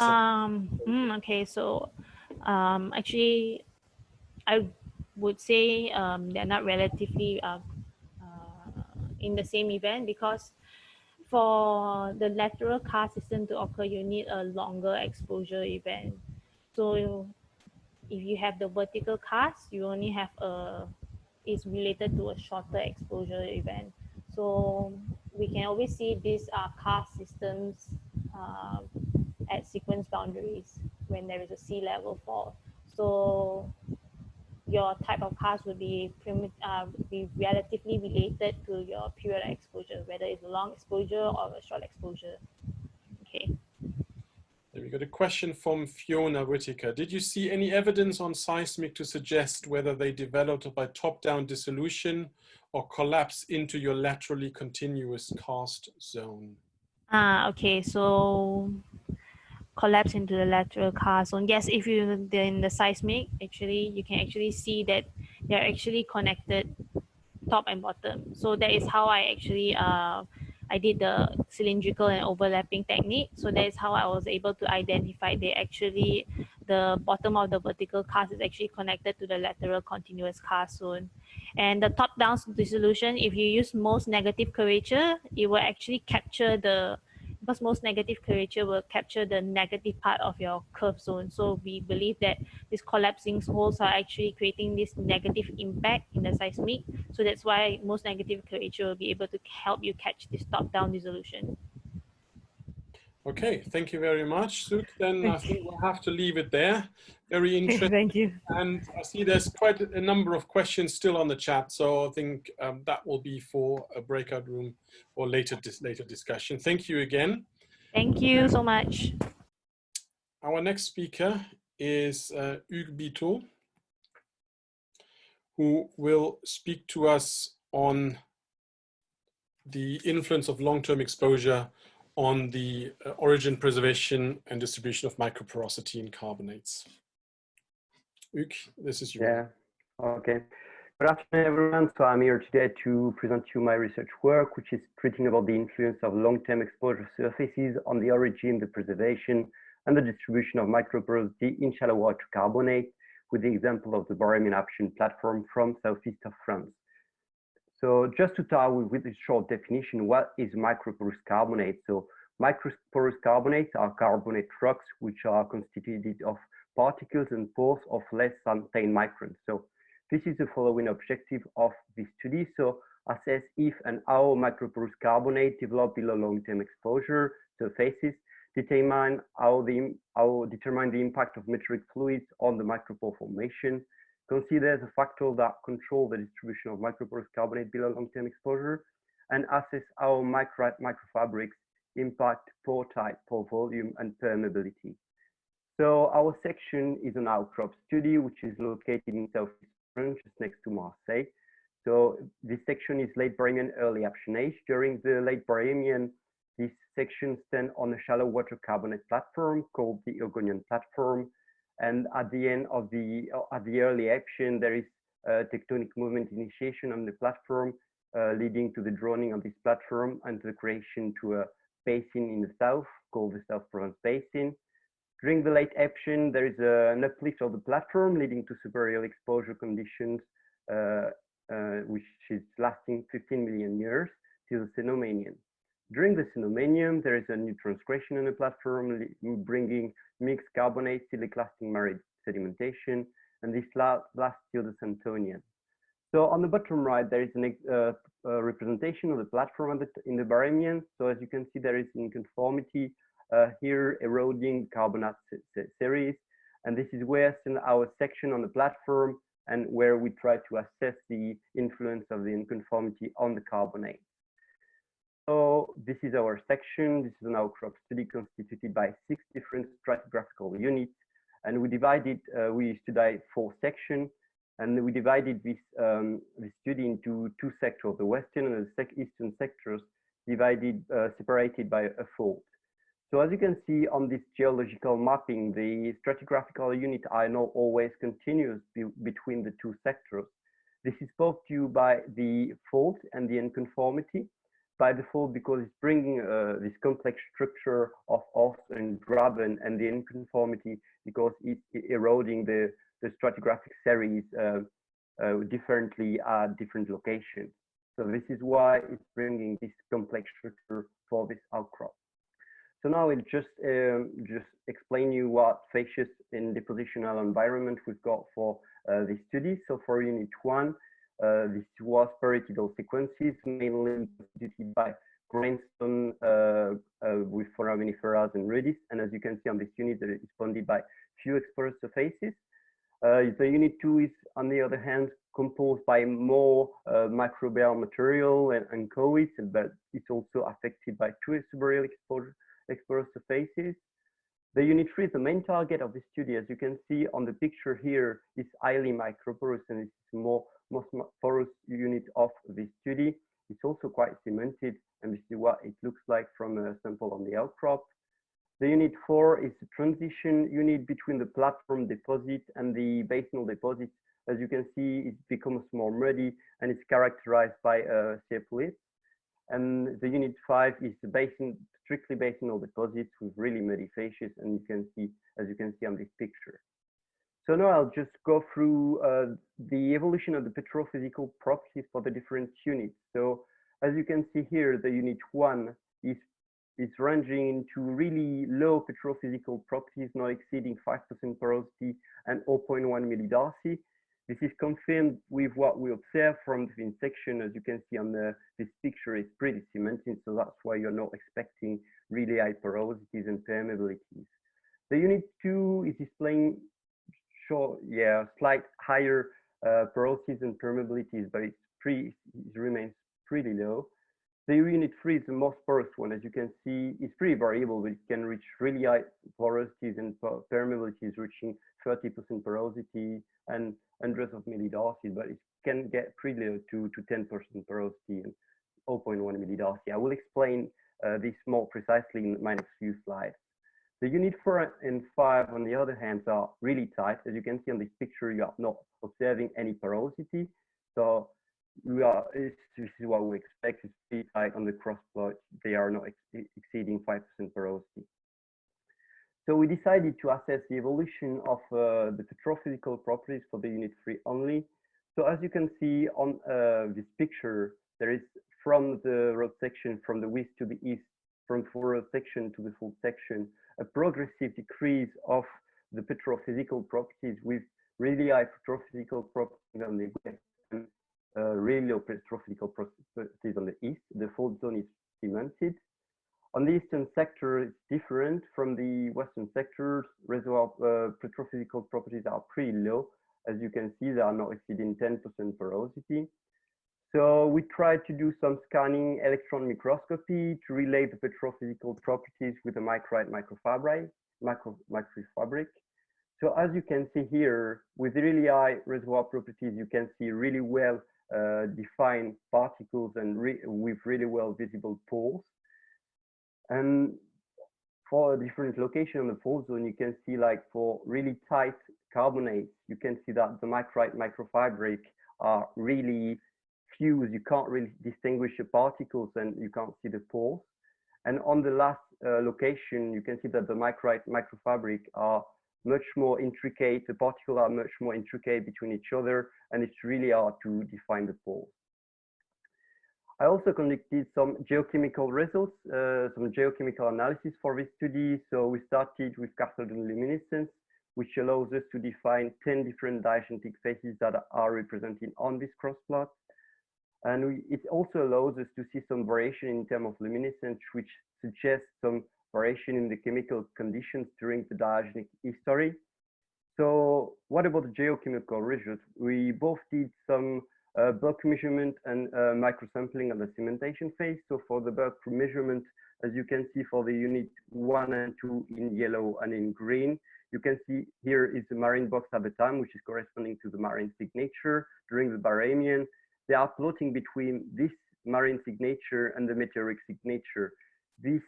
Okay, so actually, I would say they're not relatively in the same event because for the lateral karst system to occur, you need a longer exposure event. So if you have the vertical karst, you only have is related to a shorter exposure event. So we can always see these karst systems at sequence boundaries when there is a sea level fall. So your type of karst would be relatively related to your period of exposure, whether it's a long exposure or a short exposure. Okay. Then we got a question from Fiona Whitaker. Did you see any evidence on seismic to suggest whether they developed by top-down dissolution or collapse into your laterally continuous karst zone? Okay, so collapse into the lateral karst zone. Yes, if you're in the seismic, actually, you can actually see that they're actually connected top and bottom. So that is how I actually I did the cylindrical and overlapping technique. So that is how I was able to identify the bottom of the vertical karst is actually connected to the lateral continuous karst zone. And the top-down dissolution, if you use most negative curvature, it will actually capture because most negative curvature will capture the negative part of your curve zone. So we believe that these collapsing holes are actually creating this negative impact in the seismic. So that's why most negative curvature will be able to help you catch this top-down dissolution. Okay, thank you very much, Suk. Then I think we'll have to leave it there. Very interesting. Thank you. And I see there's quite a number of questions still on the chat, so I think that will be for a breakout room or later discussion. Thank you again. Thank you so much. Our next speaker is Hugues Biteau, who will speak to us on the influence of long-term exposure on the origin, preservation, and distribution of microporosity in carbonates. Hugues, this is you. Yeah, okay. Good afternoon, everyone. So I'm here today to present you my research work, which is treating about the influence of long-term exposure surfaces on the origin, the preservation, and the distribution of microporosity in shallow water carbonate, with the example of the Borromeo option platform from southeast of France. So just to start with a short definition, what is microporous carbonate? So microporous carbonates are carbonate rocks which are constituted of particles and pores of less than 10 microns. So this is the following objective of this study. So assess if and how microporous carbonate develop below long-term exposure surfaces, determine determine the impact of meteoric fluids on the micropore formation, consider the factors that control the distribution of microporous carbonate below long-term exposure, and assess how microfabrics impact pore type, pore volume, and permeability. So our section is an outcrop study, which is located in southeast France, just next to Marseille. So this section is late Barremian, early Aptian age. During the late Barremian, this section stands on a shallow water carbonate platform called the Ogonian platform. And at the end of the early Aptian, there is a tectonic movement initiation on the platform, leading to the drawing of this platform and the creation to a basin in the south called the South Provence Basin. During the late Aptian, there is an uplift of the platform leading to superior exposure conditions, which is lasting 15 million years till the Cenomanian. During the Cenomanian, there is a new transgression on the platform, bringing mixed carbonate siliclastic married sedimentation, and this lasts till the Santonian. So on the bottom right, there is a representation of the platform in the Barremian. So as you can see, there is inconformity here eroding carbonate series. And this is where our section on the platform and where we try to assess the influence of the inconformity on the carbonate. So this is our section. This is an outcrop study constituted by 6 different stratigraphical units. And we studied 4 sections. And we divided this study into 2 sectors, the western and the eastern sectors, separated by a fault. So as you can see on this geological mapping, the stratigraphical units are not always continuous between the 2 sectors. This is both due by the fault and the unconformity. By the fault because it's bringing this complex structure of earth and graben, and the unconformity because it's eroding the stratigraphic series differently at different locations. So this is why it's bringing this complex structure for this outcrop. So now I'll just explain you what facies and depositional environment we've got for this study. So for unit 1, this was pyritidal sequences, mainly constituted by grindstone with foraminiferas and redis. And as you can see on this unit, it is bounded by few exposed surfaces. The unit 2 is, on the other hand, composed by more microbial material and coates, but it's also affected by 2 subaerial exposed surfaces. The unit 3 is the main target of the study. As you can see on the picture here, is highly microporous, and it's the most porous unit of this study. It's also quite cemented, and this is what it looks like from a sample on the outcrop. The unit 4 is the transition unit between the platform deposit and the basinal deposit. As you can see, it becomes more muddy, and it's characterized by sepolis. And the unit 5 is the strictly basinal deposits with really muddy facies, and you can see, as you can see on this picture. So now I'll just go through the evolution of the petrophysical properties for the different units. So as you can see here, the unit 1 is ranging into really low petrophysical properties, not exceeding 5% porosity and 0.1 millidarcy. This is confirmed with what we observe from the thin section. As you can see on this picture, it's pretty cemented, so that's why you're not expecting really high porosities and permeabilities. The unit 2 is displaying slight higher porosities and permeabilities, but it remains pretty low. The unit 3 is the most porous one. As you can see, it's pretty variable, but it can reach really high porosities and permeabilities reaching 30% porosity and hundreds of millidarcy, but it can get pretty low to 10% porosity and 0.1 millidarcy. I will explain this more precisely in my next few slides. The unit 4 and 5, on the other hand, are really tight. As you can see on this picture, you are not observing any porosity. So this is what we expect. It's pretty tight on the cross plot. They are not exceeding 5% porosity. So we decided to assess the evolution of the petrophysical properties for the unit 3 only. So as you can see on this picture, there is from the road section from the west to the east, from full road section to the full section, a progressive decrease of the petrophysical properties with really high petrophysical properties on the west and really low petrophysical properties on the east. The fault zone is cemented. On the eastern sector, it's different from the western sectors. Reservoir petrophysical properties are pretty low. As you can see, they are not exceeding 10% porosity. So we tried to do some scanning electron microscopy to relate the petrophysical properties with the micrite microfabric. So as you can see here, with really high reservoir properties, you can see really well defined particles and with really well visible pores. And for a different location on the fault zone, you can see like for really tight carbonates, you can see that the micrite microfabric are really fused. You can't really distinguish the particles and you can't see the pores. And on the last location, you can see that the micrite microfabric are much more intricate. The particles are much more intricate between each other, and it's really hard to define the pores. I also conducted some geochemical results, some geochemical analysis for this study. So we started with Carst luminescence, which allows us to define 10 different diagenetic phases that are represented on this cross plot. And it also allows us to see some variation in terms of luminescence, which suggests some variation in the chemical conditions during the diagenetic history. So what about the geochemical results? We both did some bulk measurement and microsampling of the cementation phase. So for the bulk measurement, as you can see for the unit 1 and 2 in yellow and in green, you can see here is the marine box at the time, which is corresponding to the marine signature during the Barremian. They are plotting between this marine signature and the meteoric signature. These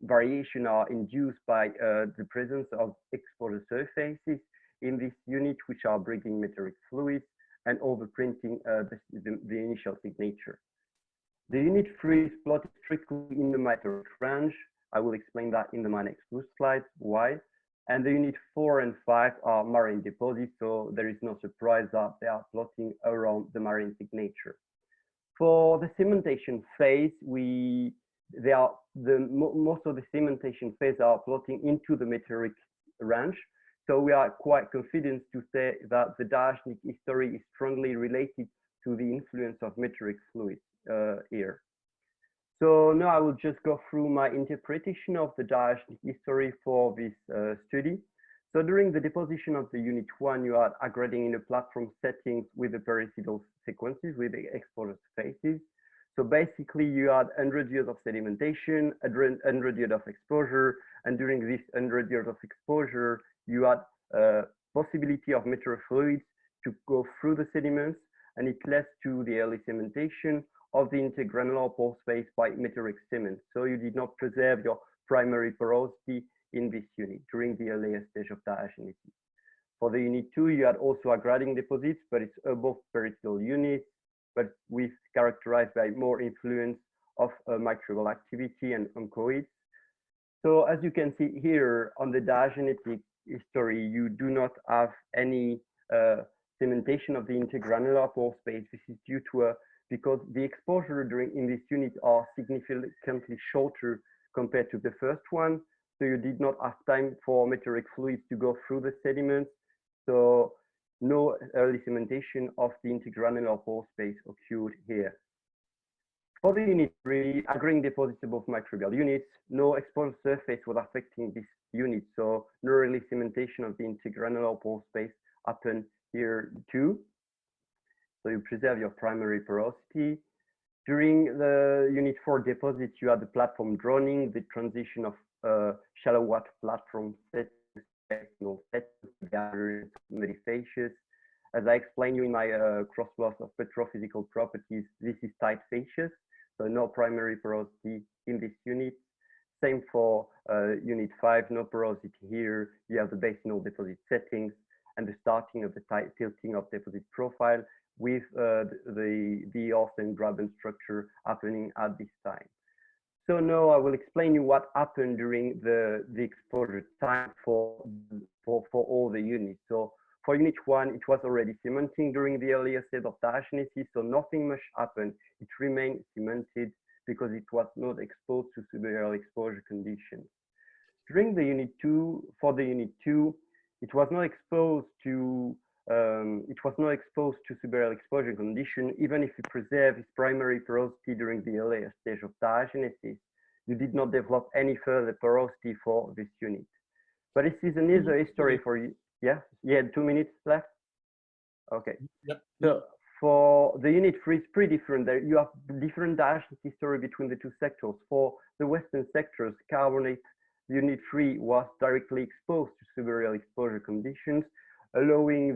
variation are induced by the presence of exposure surfaces in this unit, which are bringing meteoric fluids and overprinting the initial signature. The unit 3 is plotted strictly in the meteoric range. I will explain that in my next two slides, why. And the unit 4 and 5 are marine deposits, so there is no surprise that they are plotting around the marine signature. For the cementation phase, most of the cementation phase are plotting into the meteoric range. So we are quite confident to say that the diagenetic history is strongly related to the influence of meteoric fluids here. So now I will just go through my interpretation of the diagenetic history for this study. So during the deposition of the unit 1, you are aggregating in a platform settings with the pericidal sequences with the exposure phases. So basically you had 100 years of sedimentation, 100 years of exposure, and during this 100 years of exposure, you had possibility of meteoric fluids to go through the sediments, and it led to the early cementation of the intergranular pore space by meteoric cement. So you did not preserve your primary porosity in this unit during the earlier stage of diagenesis. For the unit 2, you had also aggrading deposits, but it's above pericidal units, but with characterized by more influence of microbial activity and oncoids. So as you can see here on the diagenetic history, you do not have any cementation of the intergranular pore space. This is due to because the exposure in this unit are significantly shorter compared to the first one. So you did not have time for meteoric fluids to go through the sediments. So no early cementation of the intergranular pore space occurred here. For the unit 3, aggregating deposits above microbial units, no exposure surface was affecting this unit. So no early cementation of the intergranular pore space happened here too. So you preserve your primary porosity. During the unit 4 deposits, you had the platform drowning, the transition of shallow water platform metaphaseous. As I explained you in my crossplot of petrophysical properties, this is tight facies, so no primary porosity in this unit. Same for unit 5, no porosity here. You have the basinal deposit settings and the starting of the tilting of deposit profile with the earth and graben structure happening at this time. So now I will explain you what happened during the exposure time for all the units. So For unit 1, it was already cementing during the earlier stage of diagenesis, so nothing much happened. It remained cemented because it was not exposed to subaerial exposure conditions. During the unit 2, for the unit 2, it was not exposed to subaerial exposure condition, even if it preserved its primary porosity during the earlier stage of diagenesis. You did not develop any further porosity for this unit. But this is another history for you. Yeah, 2 minutes left. Okay. Yep. So for the unit 3, it's pretty different. There you have different diagenesis history between the two sectors. For the western sectors, carbonate unit 3 was directly exposed to subaerial exposure conditions, allowing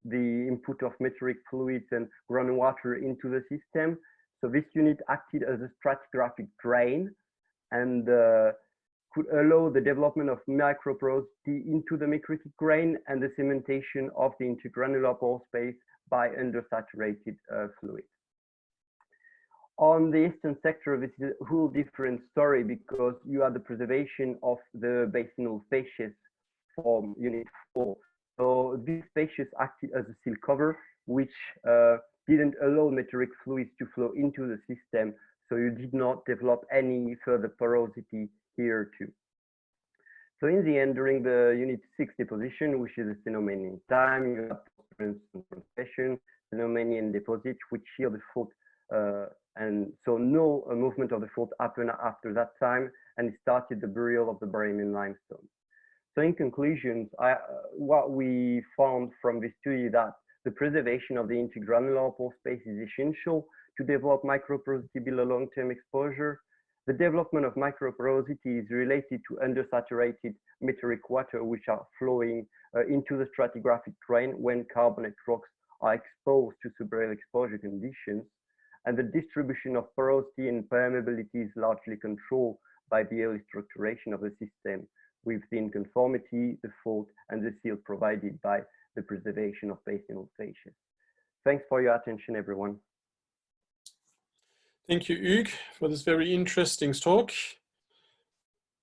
the input of meteoric fluids and groundwater into the system. So this unit acted as a stratigraphic drain and could allow the development of microporosity into the micritic grain and the cementation of the intergranular pore space by undersaturated fluid. On the eastern sector, this is a whole different story because you have the preservation of the basinal facies from unit 4. So these facies acted as a seal cover, which didn't allow meteoric fluids to flow into the system. So you did not develop any further porosity here too. So in the end, during the unit 6 deposition, which is a Cenomanian time, you have transgression, Cenomanian deposit, which here the fault, and so no movement of the fault happened after that time, and it started the burial of the Barremian limestone. So in conclusion, what we found from this study that the preservation of the intergranular pore space is essential to develop microporosity below long-term exposure. The development of microporosity is related to undersaturated meteoric water, which are flowing into the stratigraphic drain when carbonate rocks are exposed to subaerial exposure conditions. And the distribution of porosity and permeability is largely controlled by the early structuration of the system with the inconformity, the fault, and the seal provided by the preservation of basinal facies. Thanks for your attention, everyone. Thank you, Hugues, for this very interesting talk.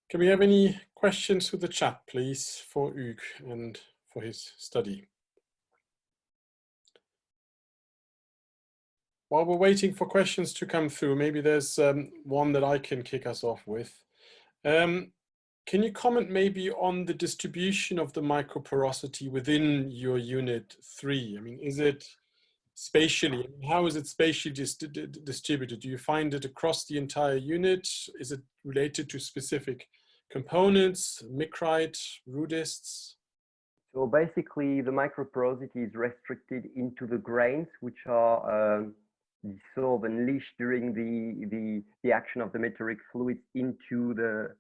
Can we have any questions through the chat, please, for Hugues and for his study? While we're waiting for questions to come through, maybe there's one that I can kick us off with. Can you comment maybe on the distribution of the microporosity within your unit 3? I mean, is it spatially, how is it spatially distributed? Do you find it across the entire unit? Is it related to specific components, micrite, rudists? So basically the microporosity is restricted into the grains, which are dissolved and leached during the action of the meteoric fluids into the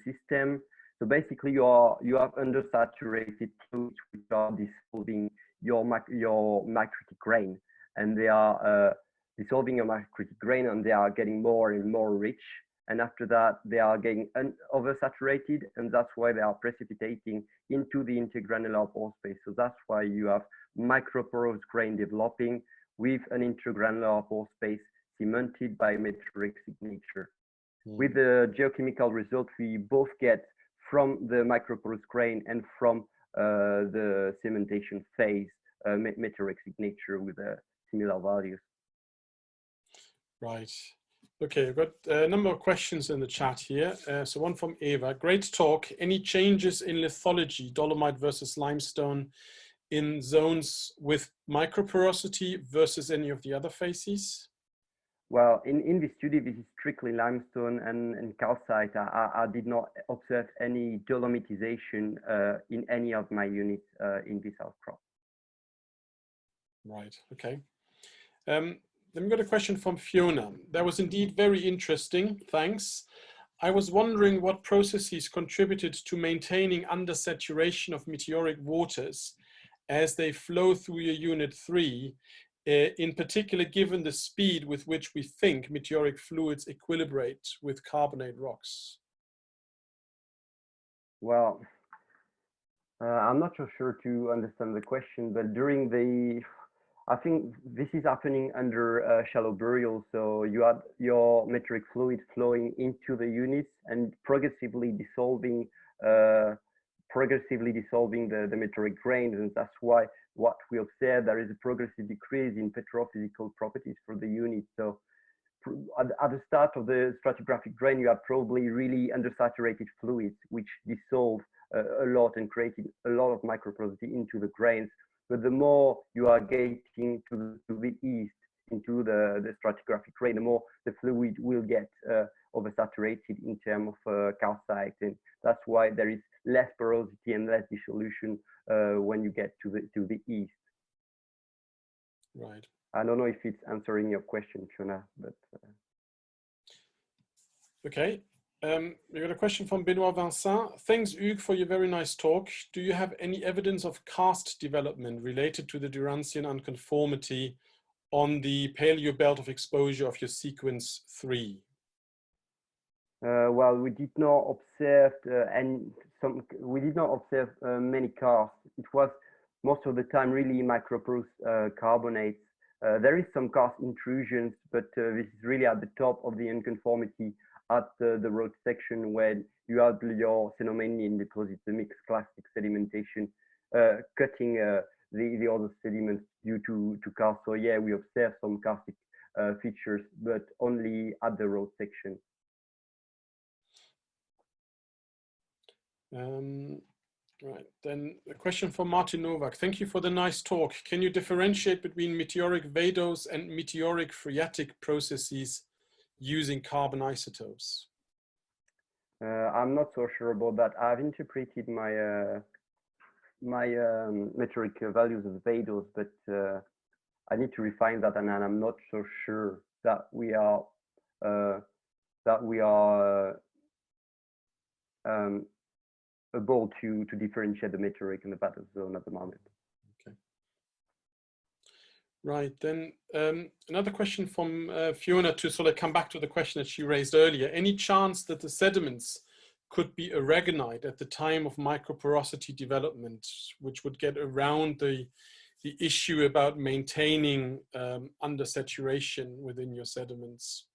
system. So basically you have undersaturated fluids which are dissolving your micritic grain, and they are dissolving your micritic grain, and they are getting more and more rich, and after that they are getting oversaturated, and that's why they are precipitating into the intergranular pore space. So that's why you have microporous grain developing with an intergranular pore space cemented by meteoric signature. With the geochemical result, we both get from the microporous grain and from the cementation phase meteoric signature with similar values. Right. Okay, I've got a number of questions in the chat here. So one from Eva. Great talk. Any changes in lithology, dolomite versus limestone, in zones with microporosity versus any of the other facies? Well, in this study, this is strictly limestone and calcite. I did not observe any dolomitization in any of my units in this outcrop. Right, okay. Then we've got a question from Fiona. That was indeed very interesting, thanks. I was wondering what processes contributed to maintaining undersaturation of meteoric waters as they flow through your unit 3, in particular given the speed with which we think meteoric fluids equilibrate with carbonate rocks. Well, I'm not so sure to understand the question, but I think this is happening under shallow burial. So you have your meteoric fluid flowing into the units and progressively dissolving progressively dissolving the meteoric grains, and that's why what we observe, there is a progressive decrease in petrophysical properties for the unit. So at the start of the stratigraphic grain, you have probably really undersaturated fluids, which dissolve a lot and creating a lot of microporosity into the grains. But the more you are getting to the east into the stratigraphic grain, the more the fluid will get oversaturated in terms of calcite, and that's why there is less porosity and less dissolution when you get to the east. Right. I don't know if it's answering your question, Fiona, but okay. We got a question from Benoit Vincent. Thanks, Hugues, for your very nice talk. Do you have any evidence of karst development related to the Durantian unconformity on the paleo belt of exposure of your sequence 3? Well, we did not observe many karsts. It was most of the time really microporous carbonates. There is some karst intrusions, but this is really at the top of the unconformity at the road section when you have your Cenomanian deposits, the mixed clastic sedimentation, cutting the other sediments due to karst. So yeah, we observe some karstic features, but only at the road section. Right, then a question from Martin Novak. Thank you for the nice talk. Can you differentiate between meteoric vadose and meteoric phreatic processes using carbon isotopes? I'm not so sure about that. I've interpreted my metric values of vadose, but I need to refine that, and I'm not so sure that we are able to differentiate the meteoric and the vadose zone at the moment. Okay. Right, then another question from Fiona to sort of come back to the question that she raised earlier. Any chance that the sediments could be aragonite at the time of microporosity development, which would get around the issue about maintaining undersaturation within your sediments?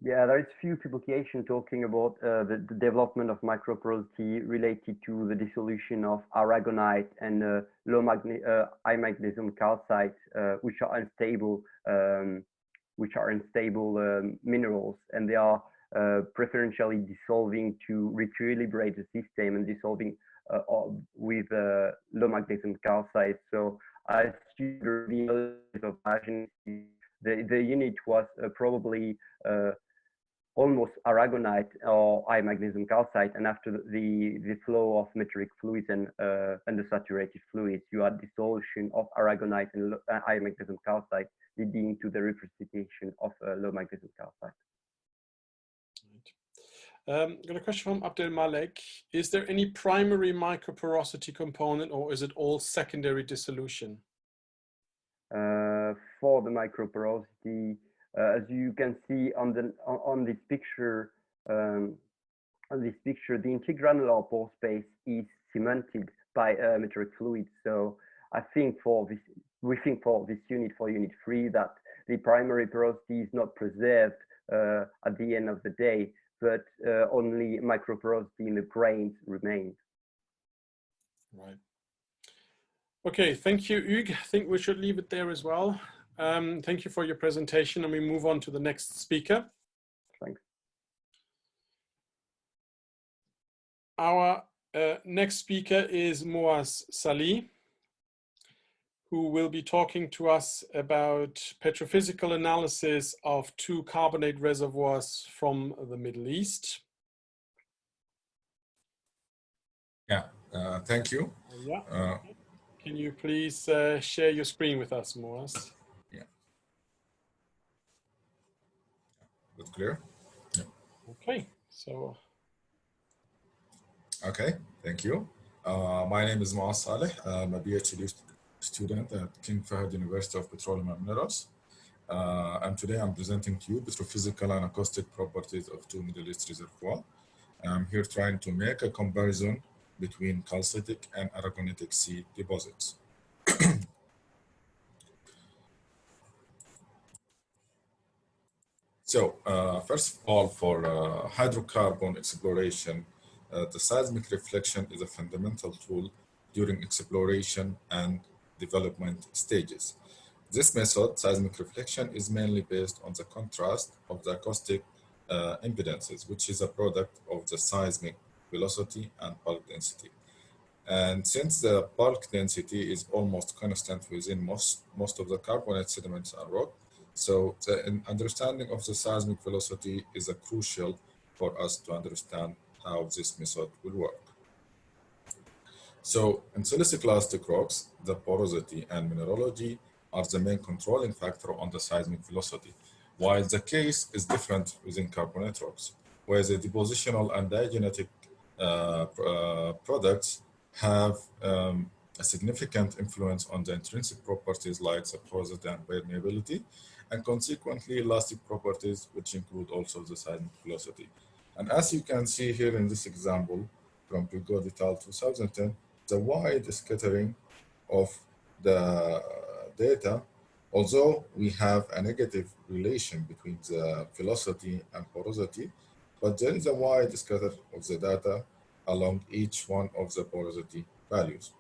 Yeah, there is few publications talking about the development of microporosity related to the dissolution of aragonite and high magnesium calcite, which are unstable minerals, and they are preferentially dissolving to re-equilibrate the system and dissolving with low magnesium calcite. So I assume the unit was probably almost aragonite or high magnesium calcite, and after the flow of meteoric fluids and undersaturated fluids, you had dissolution of aragonite and high magnesium calcite, leading to the reprecipitation of low magnesium calcite. Got a question from Abdel Malek. Is there any primary microporosity component, or is it all secondary dissolution? For the microporosity, as you can see on this picture, the intergranular pore space is cemented by meteoric fluid. So I think we think for this unit, for unit 3, that the primary porosity is not preserved at the end of the day, but only microporosity in the grains remains. Right. Okay, thank you, Hugues. I think we should leave it there as well. Thank you for your presentation, and we move on to the next speaker. Thanks. Our next speaker is Moaz Salih, who will be talking to us about petrophysical analysis of 2 carbonate reservoirs from the Middle East. Yeah, thank you. Yeah. Can you please share your screen with us, Moaz? Yeah. That's clear? Yeah. Okay, so. Okay, thank you. My name is Moaz Salih. I'm a PhD student at King Fahd University of Petroleum and Minerals. And today I'm presenting to you petrophysical and acoustic properties of 2 Middle East reservoirs. I'm here trying to make a comparison between calcitic and aragonitic seed deposits. So first of all, for hydrocarbon exploration, the seismic reflection is a fundamental tool during exploration and development stages. This method, seismic reflection, is mainly based on the contrast of the acoustic impedances, which is a product of the seismic velocity and bulk density. And since the bulk density is almost constant within most of the carbonate sediments and rock, so the understanding of the seismic velocity is crucial for us to understand how this method will work. So in siliciclastic rocks, the porosity and mineralogy are the main controlling factor on the seismic velocity, while the case is different within carbonate rocks, where the depositional and diagenetic products have a significant influence on the intrinsic properties like the porosity and permeability, and consequently elastic properties, which include also the seismic velocity. And as you can see here in this example from Pigod et al. 2010, the wide scattering of the data, although we have a negative relation between the velocity and porosity, but there is a wide scatter of the data along each one of the porosity values.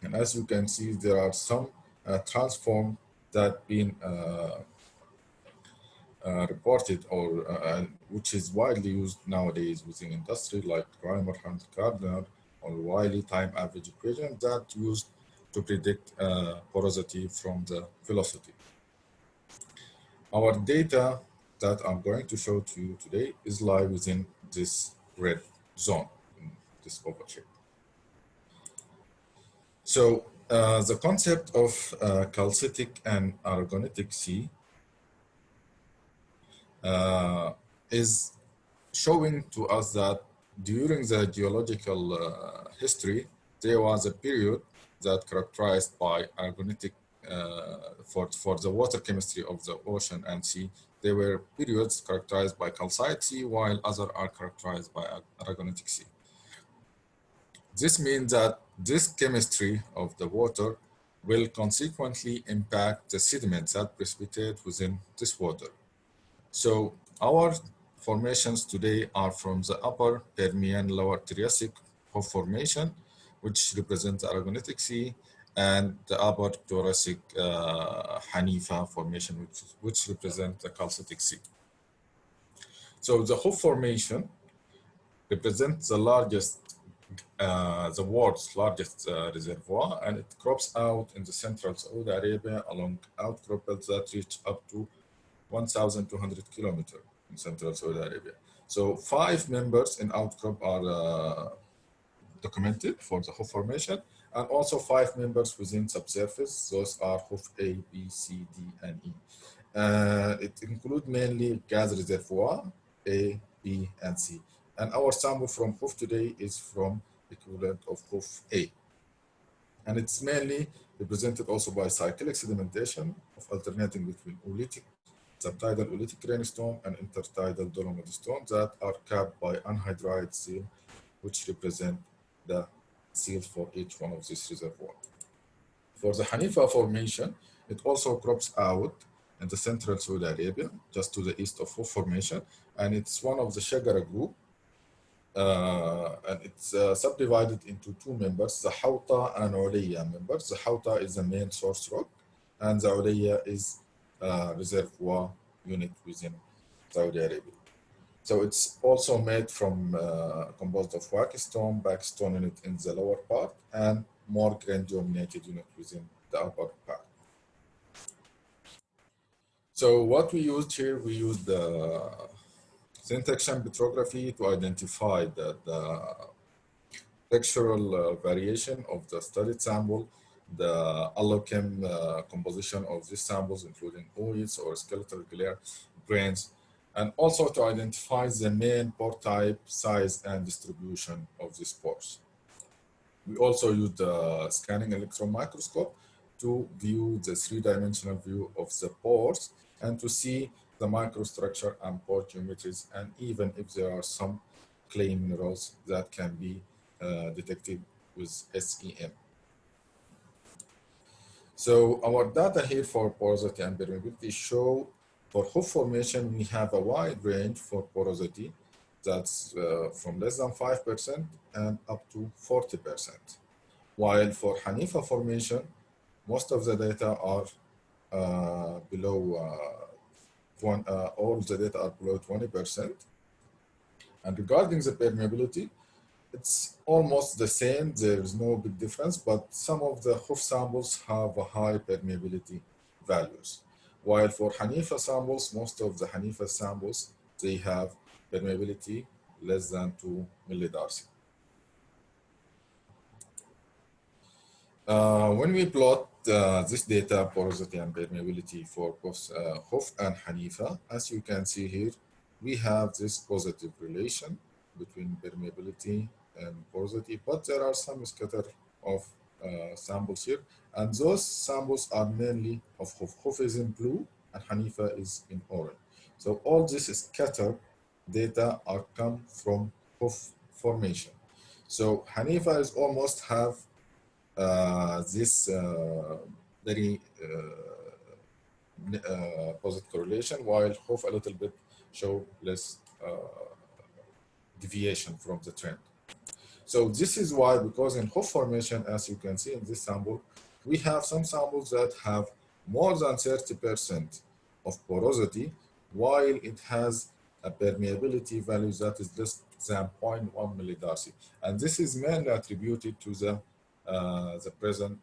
And as you can see, there are some transforms that been reported or which is widely used nowadays within industry, like Reimer-Hunt-Gardner or Wiley time average equation that used to predict porosity from the velocity. Our data that I'm going to show to you today is lie within this red zone, in this oval shape. So the concept of calcitic and aragonitic sea is showing to us that during the geological history, there was a period that characterized by aragonitic, for the water chemistry of the ocean and sea, there were periods characterized by calcite sea, while others are characterized by aragonitic sea. This means that this chemistry of the water will consequently impact the sediments that precipitate within this water. So our formations today are from the upper Permian, lower Triassic formation, which represents the Aragonitic Sea, and the upper Thoracic Hanifa formation, which represents the Calcitic Sea. So the Hoof formation represents the largest, the world's largest reservoir, and it crops out in the central Saudi Arabia along outcrop belts that reach up to 1,200 kilometers in central Saudi Arabia. So 5 members in outcrop are documented for the Hoof formation, and also 5 members within subsurface. Those are Hoof A, B, C, D, and E. It includes mainly gas reservoir A, B, and C. And our sample from Hoof today is from equivalent of Hoof A. And it's mainly represented also by cyclic sedimentation of alternating between oolitic, subtidal oolitic grainstone and intertidal dolomite stone that are capped by anhydride seal, which represent the seals for each one of these reservoirs. For the Hanifa formation, it also crops out in the central Saudi Arabia, just to the east of Hoof formation, and it's one of the Shagara group, and it's subdivided into 2 members, the Hawta and Ulayya members. The Hawta is the main source rock, and the Ulayya is a reservoir unit within Saudi Arabia. So it's also made from composed of wax stone, backstone unit in the lower part, and more grain-dominated unit within the upper part. So what we used here, we used the syntaxan petrography to identify the textural variation of the studied sample, the allochem composition of these samples, including oils or skeletal grains, and also to identify the main pore type, size, and distribution of these pores. We also used the scanning electron microscope to view the 3-dimensional view of the pores and to see the microstructure and pore geometries, and even if there are some clay minerals that can be detected with SEM. So our data here for porosity and permeability show for Hoof formation, we have a wide range for porosity that's from less than 5% and up to 40%. While for Hanifa formation, most of the data are below all the data are below 20%. And regarding the permeability, it's almost the same. There is no big difference, but some of the Khuf samples have a high permeability values. While for Hanifa samples, most of the Hanifa samples, they have permeability less than 2 millidarcy. When we plot this data, porosity and permeability for both Khuf and Hanifa, as you can see here, we have this positive relation between permeability and porosity, but there are some scatter of samples here, and those samples are mainly of Khuf. Khuf is in blue and Hanifa is in orange. So all this scatter data are come from Khuf formation. So Hanifa is almost have this very positive correlation, while Khuf a little bit show less deviation from the trend. So this is why, because in Khuf formation, as you can see in this sample, we have some samples that have more than 30% of porosity, while it has a permeability value that is less than 0.1 millidarcy. And this is mainly attributed to the present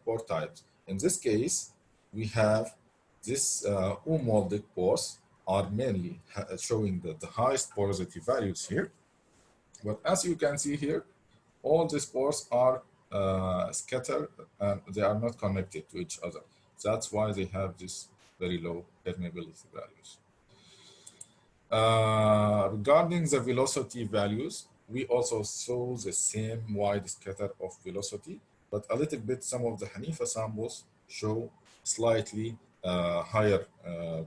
pore types. In this case, we have this U-molded pores are mainly showing the highest porosity values here. But as you can see here, all these pores are scattered and they are not connected to each other. That's why they have this very low permeability values. Regarding the velocity values, we also saw the same wide scatter of velocity, but a little bit some of the Hanifa samples show slightly higher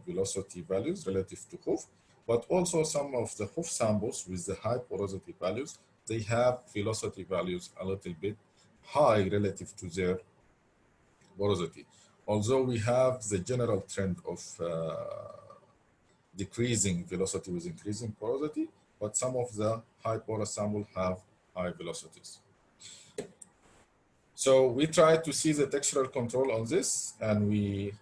velocity values relative to Khuf, but also some of the Khuf samples with the high porosity values, they have velocity values a little bit high relative to their porosity. Although we have the general trend of decreasing velocity with increasing porosity, but some of the high porous samples have high velocities. So we tried to see the textural control on this, and we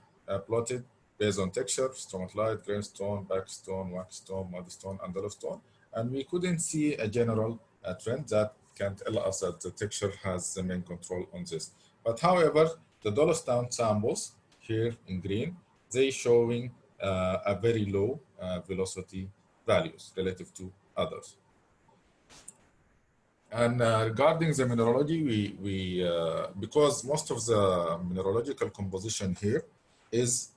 plotted based on texture, stromatolite, grainstone, backstone, waxstone, mudstone, and dolostone. And we couldn't see a general trend that can tell us that the texture has the main control on this. But however, the dolostone samples here in green, they showing a very low velocity values relative to others. And regarding the mineralogy, because most of the mineralogical composition here is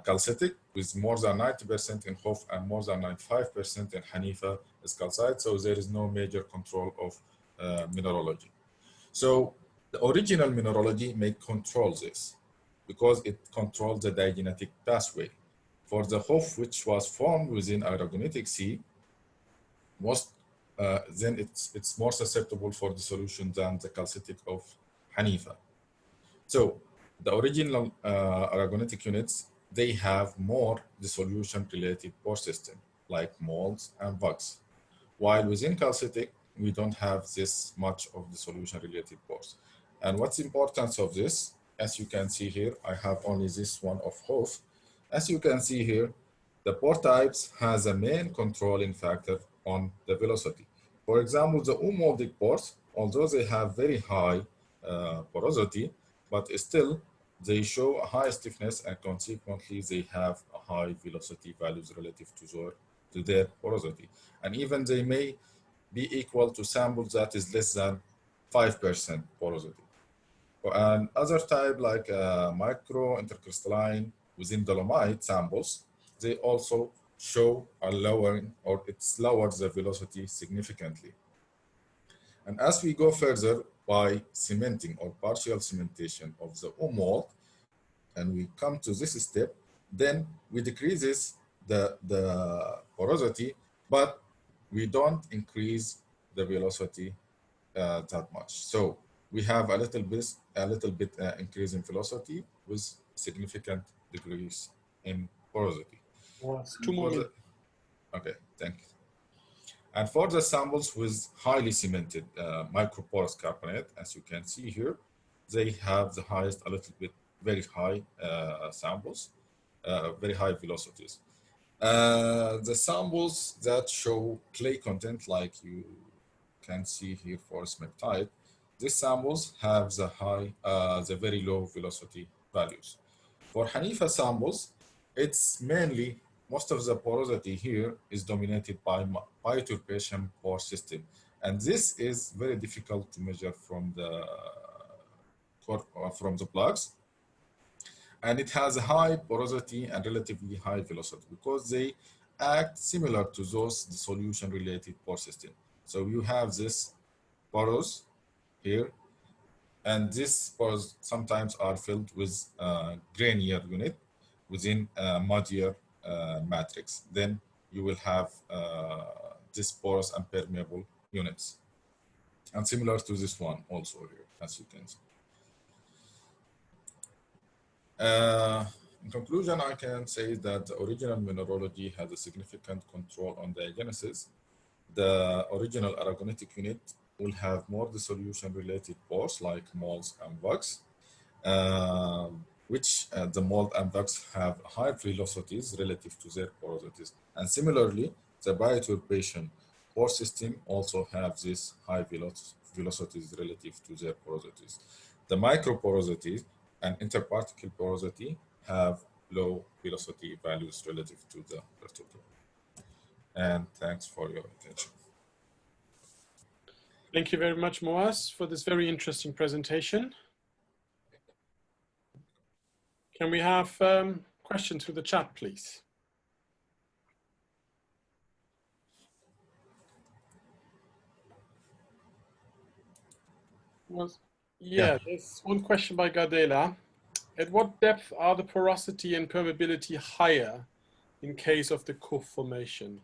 calcitic, with more than 90% in Khuf and more than 95% in Hanifa is calcite, so there is no major control of mineralogy. So the original mineralogy may control this, because it controls the diagenetic pathway. For the Khuf, which was formed within aragonite sea, then it's more susceptible for dissolution than the calcitic of Hanifa. So the original aragonitic units, they have more dissolution-related pore system, like molds and bugs. While within calcitic, we don't have this much of dissolution-related pores. And what's the importance of this? As you can see here, I have only this one of Khuf. As you can see here, the pore types has a main controlling factor on the velocity. For example, the U-molded pores, although they have very high porosity, but still they show a high stiffness, and consequently they have a high velocity values relative to their porosity. And even they may be equal to samples that is less than 5% porosity. And other type like micro intercrystalline within dolomite samples, they also show a lowering, or it's lowers the velocity significantly. And as we go further by cementing or partial cementation of the U-mold, and we come to this step, then we decreases the porosity, but we don't increase the velocity that much. So we have a little bit increase in velocity with significant decrease in porosity. Well, 2 more minutes. Okay, thank you. And for the samples with highly cemented microporous carbonate, as you can see here, they have the highest, a little bit, very high samples, very high velocities. The samples that show clay content, like you can see here for smectite, these samples have the very low velocity values. For Hanifa samples, it's mainly, most of the porosity here is dominated by bioturbation pore system. And this is very difficult to measure from the plugs. And it has a high porosity and relatively high velocity because they act similar to those dissolution-related pore system. So you have this pores here, and these pores sometimes are filled with grainier unit within a muddier matrix. Then you will have this porous and permeable units. And similar to this one also here, as you can see. In conclusion, I can say that the original mineralogy has a significant control on diagenesis. The original aragonetic unit will have more dissolution-related pores like molds and vugs, which the mold and vugs have high velocities relative to their porosities. And similarly, the bioturbation pore system also have these high velocities relative to their porosities. The microporosities and interparticle porosity have low velocity values relative to the rest of them. And thanks for your attention. Thank you very much, Moaz, for this very interesting presentation. Can we have questions through the chat, please? Yeah, there's one question by Gardela. At what depth are the porosity and permeability higher in case of the Kuf formation?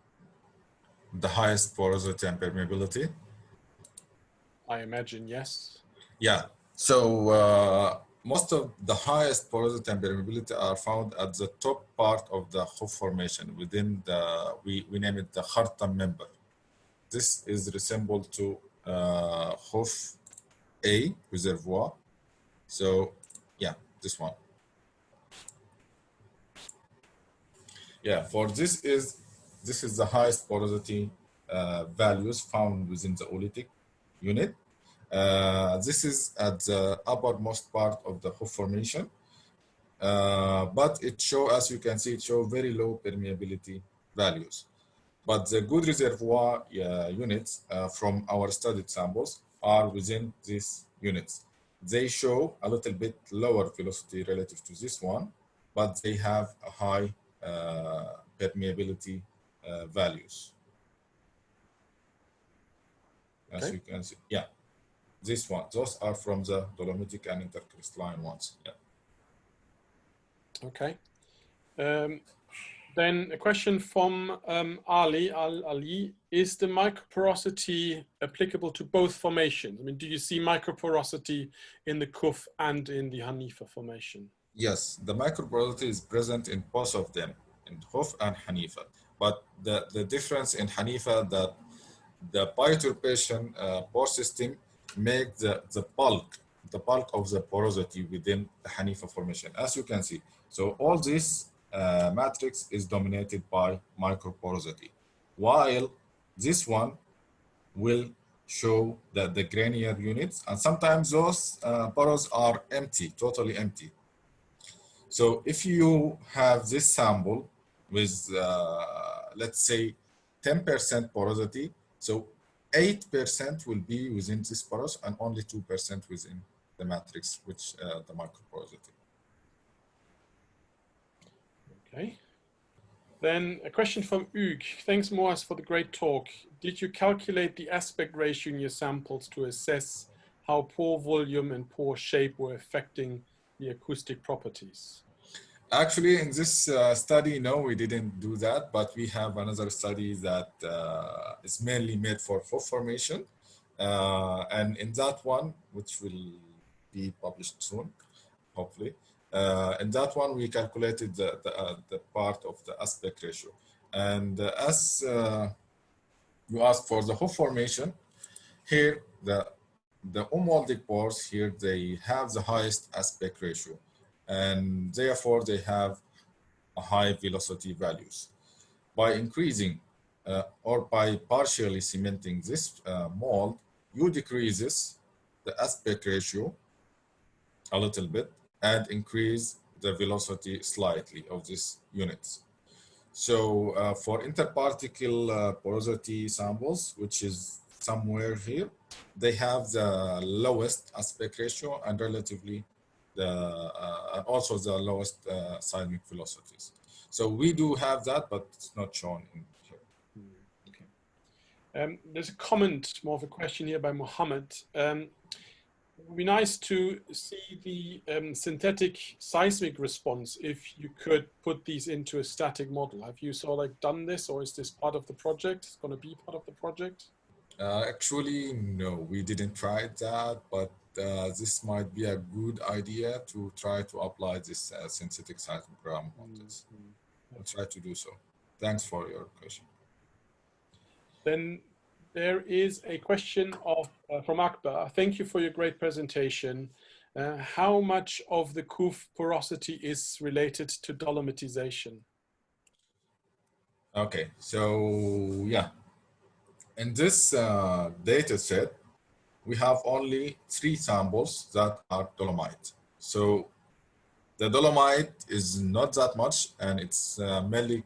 The highest porosity and permeability? I imagine, yes. Yeah, so most of the highest porosity and permeability are found at the top part of the Kuf formation within the, we name it the Khartam member. This is resembled to Kuf A reservoir. So yeah, this one. Yeah, for this is the highest porosity values found within the oolitic unit. This is at the uppermost part of the Kuf formation, but it shows, as you can see, it shows very low permeability values. But the good reservoir units from our studied samples are within these units. They show a little bit lower velocity relative to this one, but they have a high permeability values. As you can see, yeah. This one, those are from the dolomitic and intercrystalline ones. Yeah. Okay. Then a question from Ali. Is the microporosity applicable to both formations? I mean, do you see microporosity in the Kuf and in the Hanifa formation? Yes, the microporosity is present in both of them, in Kuf and Hanifa. But the difference in Hanifa, that the bioturbation pore system make the bulk of the porosity within the Hanifa formation, as you can see. So all this matrix is dominated by microporosity, while this one will show that the grainier units, and sometimes those pores are empty, totally empty. So if you have this sample with, let's say, 10% porosity, so 8% will be within this porous and only 2% within the matrix, which the microporosity. Okay. Then a question from Hugues. Thanks, Moaz, for the great talk. Did you calculate the aspect ratio in your samples to assess how pore volume and pore shape were affecting the acoustic properties? Actually, in this study, no, we didn't do that, but we have another study that is mainly made for Kuf formation. And in that one, which will be published soon, hopefully, in that one, we calculated the part of the aspect ratio. And as you ask for the hoof formation. Here, the unmolded pores here, they have the highest aspect ratio, and therefore they have a high velocity values. By increasing or by partially cementing this mold, you decreases the aspect ratio a little bit and increase the velocity slightly of these units. So for interparticle porosity samples, which is somewhere here, they have the lowest aspect ratio and relatively also the lowest seismic velocities. So we do have that, but it's not shown in here. Okay. There's a comment, more of a question here by Mohammed. It would be nice to see the synthetic seismic response if you could put these into a static model. Have you done this, or is this part of the project? It's going to be part of the project? Actually, no, we didn't try that, but this might be a good idea to try to apply this synthetic seismogram models. I'll try to do so. Thanks for your question. Then there is a question from Akbar. Thank you for your great presentation. How much of the Kuf porosity is related to dolomitization? Okay, so yeah. In this data set, we have only 3 samples that are dolomite. So the dolomite is not that much, and it's mainly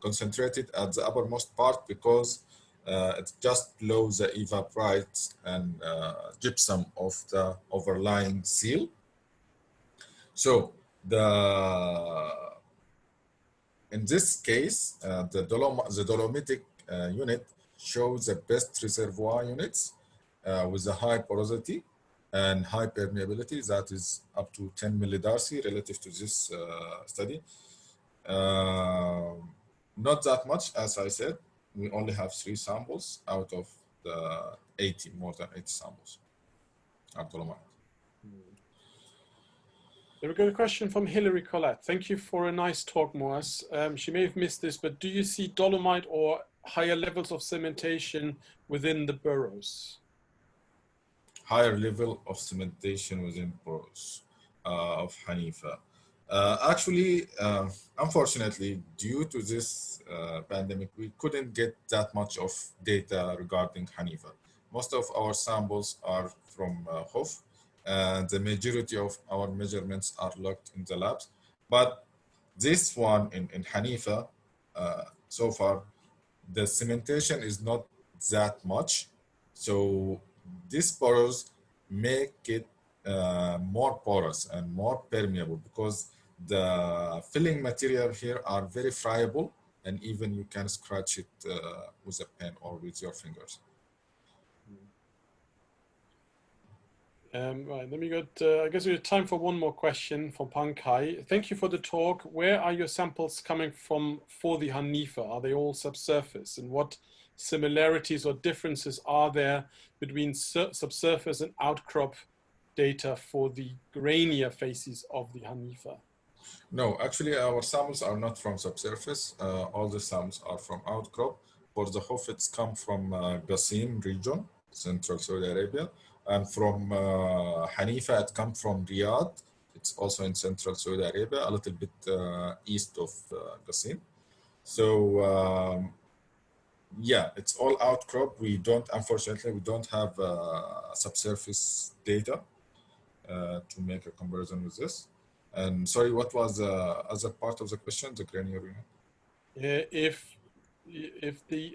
concentrated at the uppermost part because it's just below the evaporites and gypsum of the overlying seal. So in this case, the dolomitic unit shows the best reservoir units with a high porosity and high permeability, that is up to 10 millidarcy relative to this study. Not that much, as I said. We only have 3 samples out of the 80, more than 80 samples are dolomite. There we go. A question from Hilary Collette. Thank you for a nice talk, Moaz. She may have missed this, but do you see dolomite or higher levels of cementation within the burrows? Higher level of cementation within burrows of Hanifa. Actually, unfortunately, due to this pandemic, we couldn't get that much of data regarding Hanifa. Most of our samples are from Hoof, and the majority of our measurements are locked in the labs. But this one in Hanifa, so far, the cementation is not that much. So these pores make it more porous and more permeable because the filling material here are very friable, and even you can scratch it with a pen or with your fingers. Right, then we got, I guess we have time for one more question from Pankaj. Thank you for the talk. Where are your samples coming from for the Hanifa? Are they all subsurface? And what similarities or differences are there between subsurface and outcrop data for the grainier faces of the Hanifa? No, actually our samples are not from subsurface. All the samples are from outcrop. For the Hoof, it's come from Qasim region, Central Saudi Arabia. And from Hanifa, it comes from Riyadh. It's also in Central Saudi Arabia, a little bit east of Qasim. So yeah, it's all outcrop. Unfortunately, we don't have subsurface data to make a comparison with this. And sorry, what was the other part of the question, the granular unit?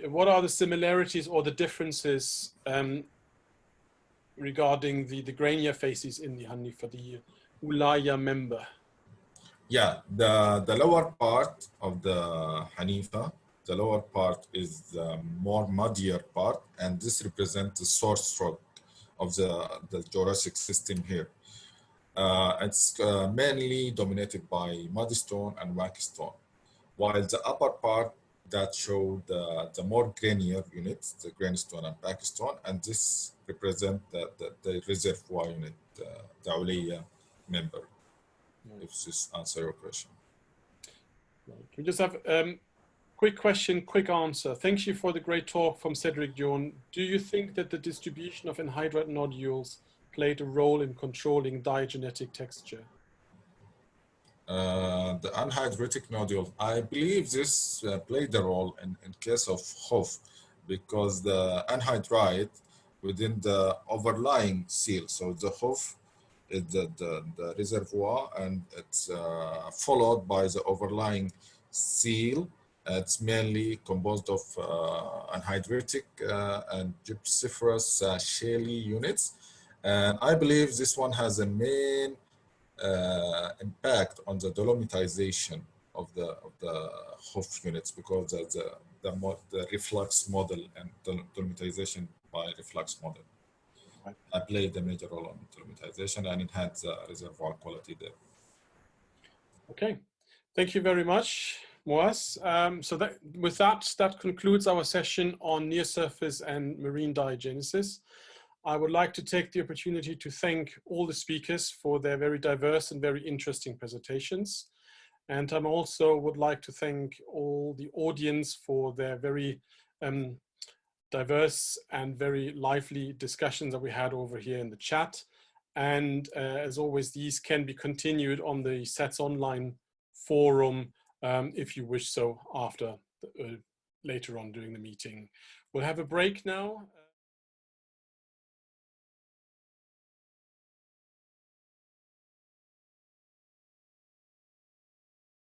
What are the similarities or the differences regarding the grainier faces in the Hanifa, the Ulaya member? Yeah, the lower part of the Hanifa, the lower part is the more muddier part, and this represents the source rock of the Jurassic system here. It's mainly dominated by mudstone and whackstone, while the upper part that show the more grainier units, the grainstone and packstone, and this represent the reservoir unit, the Ulaya member. If this answer your question. We just have Quick question, quick answer. Thank you for the great talk from Cedric Dion. Do you think that the distribution of anhydrite nodules played a role in controlling diagenetic texture? The anhydritic nodule, I believe this played a role in case of Hof, because the anhydrite within the overlying seal. So the Hof is the reservoir, and it's followed by the overlying seal. It's mainly composed of anhydritic and gypsiferous shaly units. And I believe this one has a main impact on the dolomitization of the Hof units, because of the reflux model and dolomitization by reflux model. Right. I played a major role on dolomitization and enhanced the reservoir quality there. Okay, thank you very much, Moaz. So with that concludes our session on near surface and marine diagenesis. I would like to take the opportunity to thank all the speakers for their very diverse and very interesting presentations. And I also would like to thank all the audience for their very diverse and very lively discussions that we had over here in the chat. And as always, these can be continued on the Seds Online Forum if you wish so after, later on during the meeting. We'll have a break now.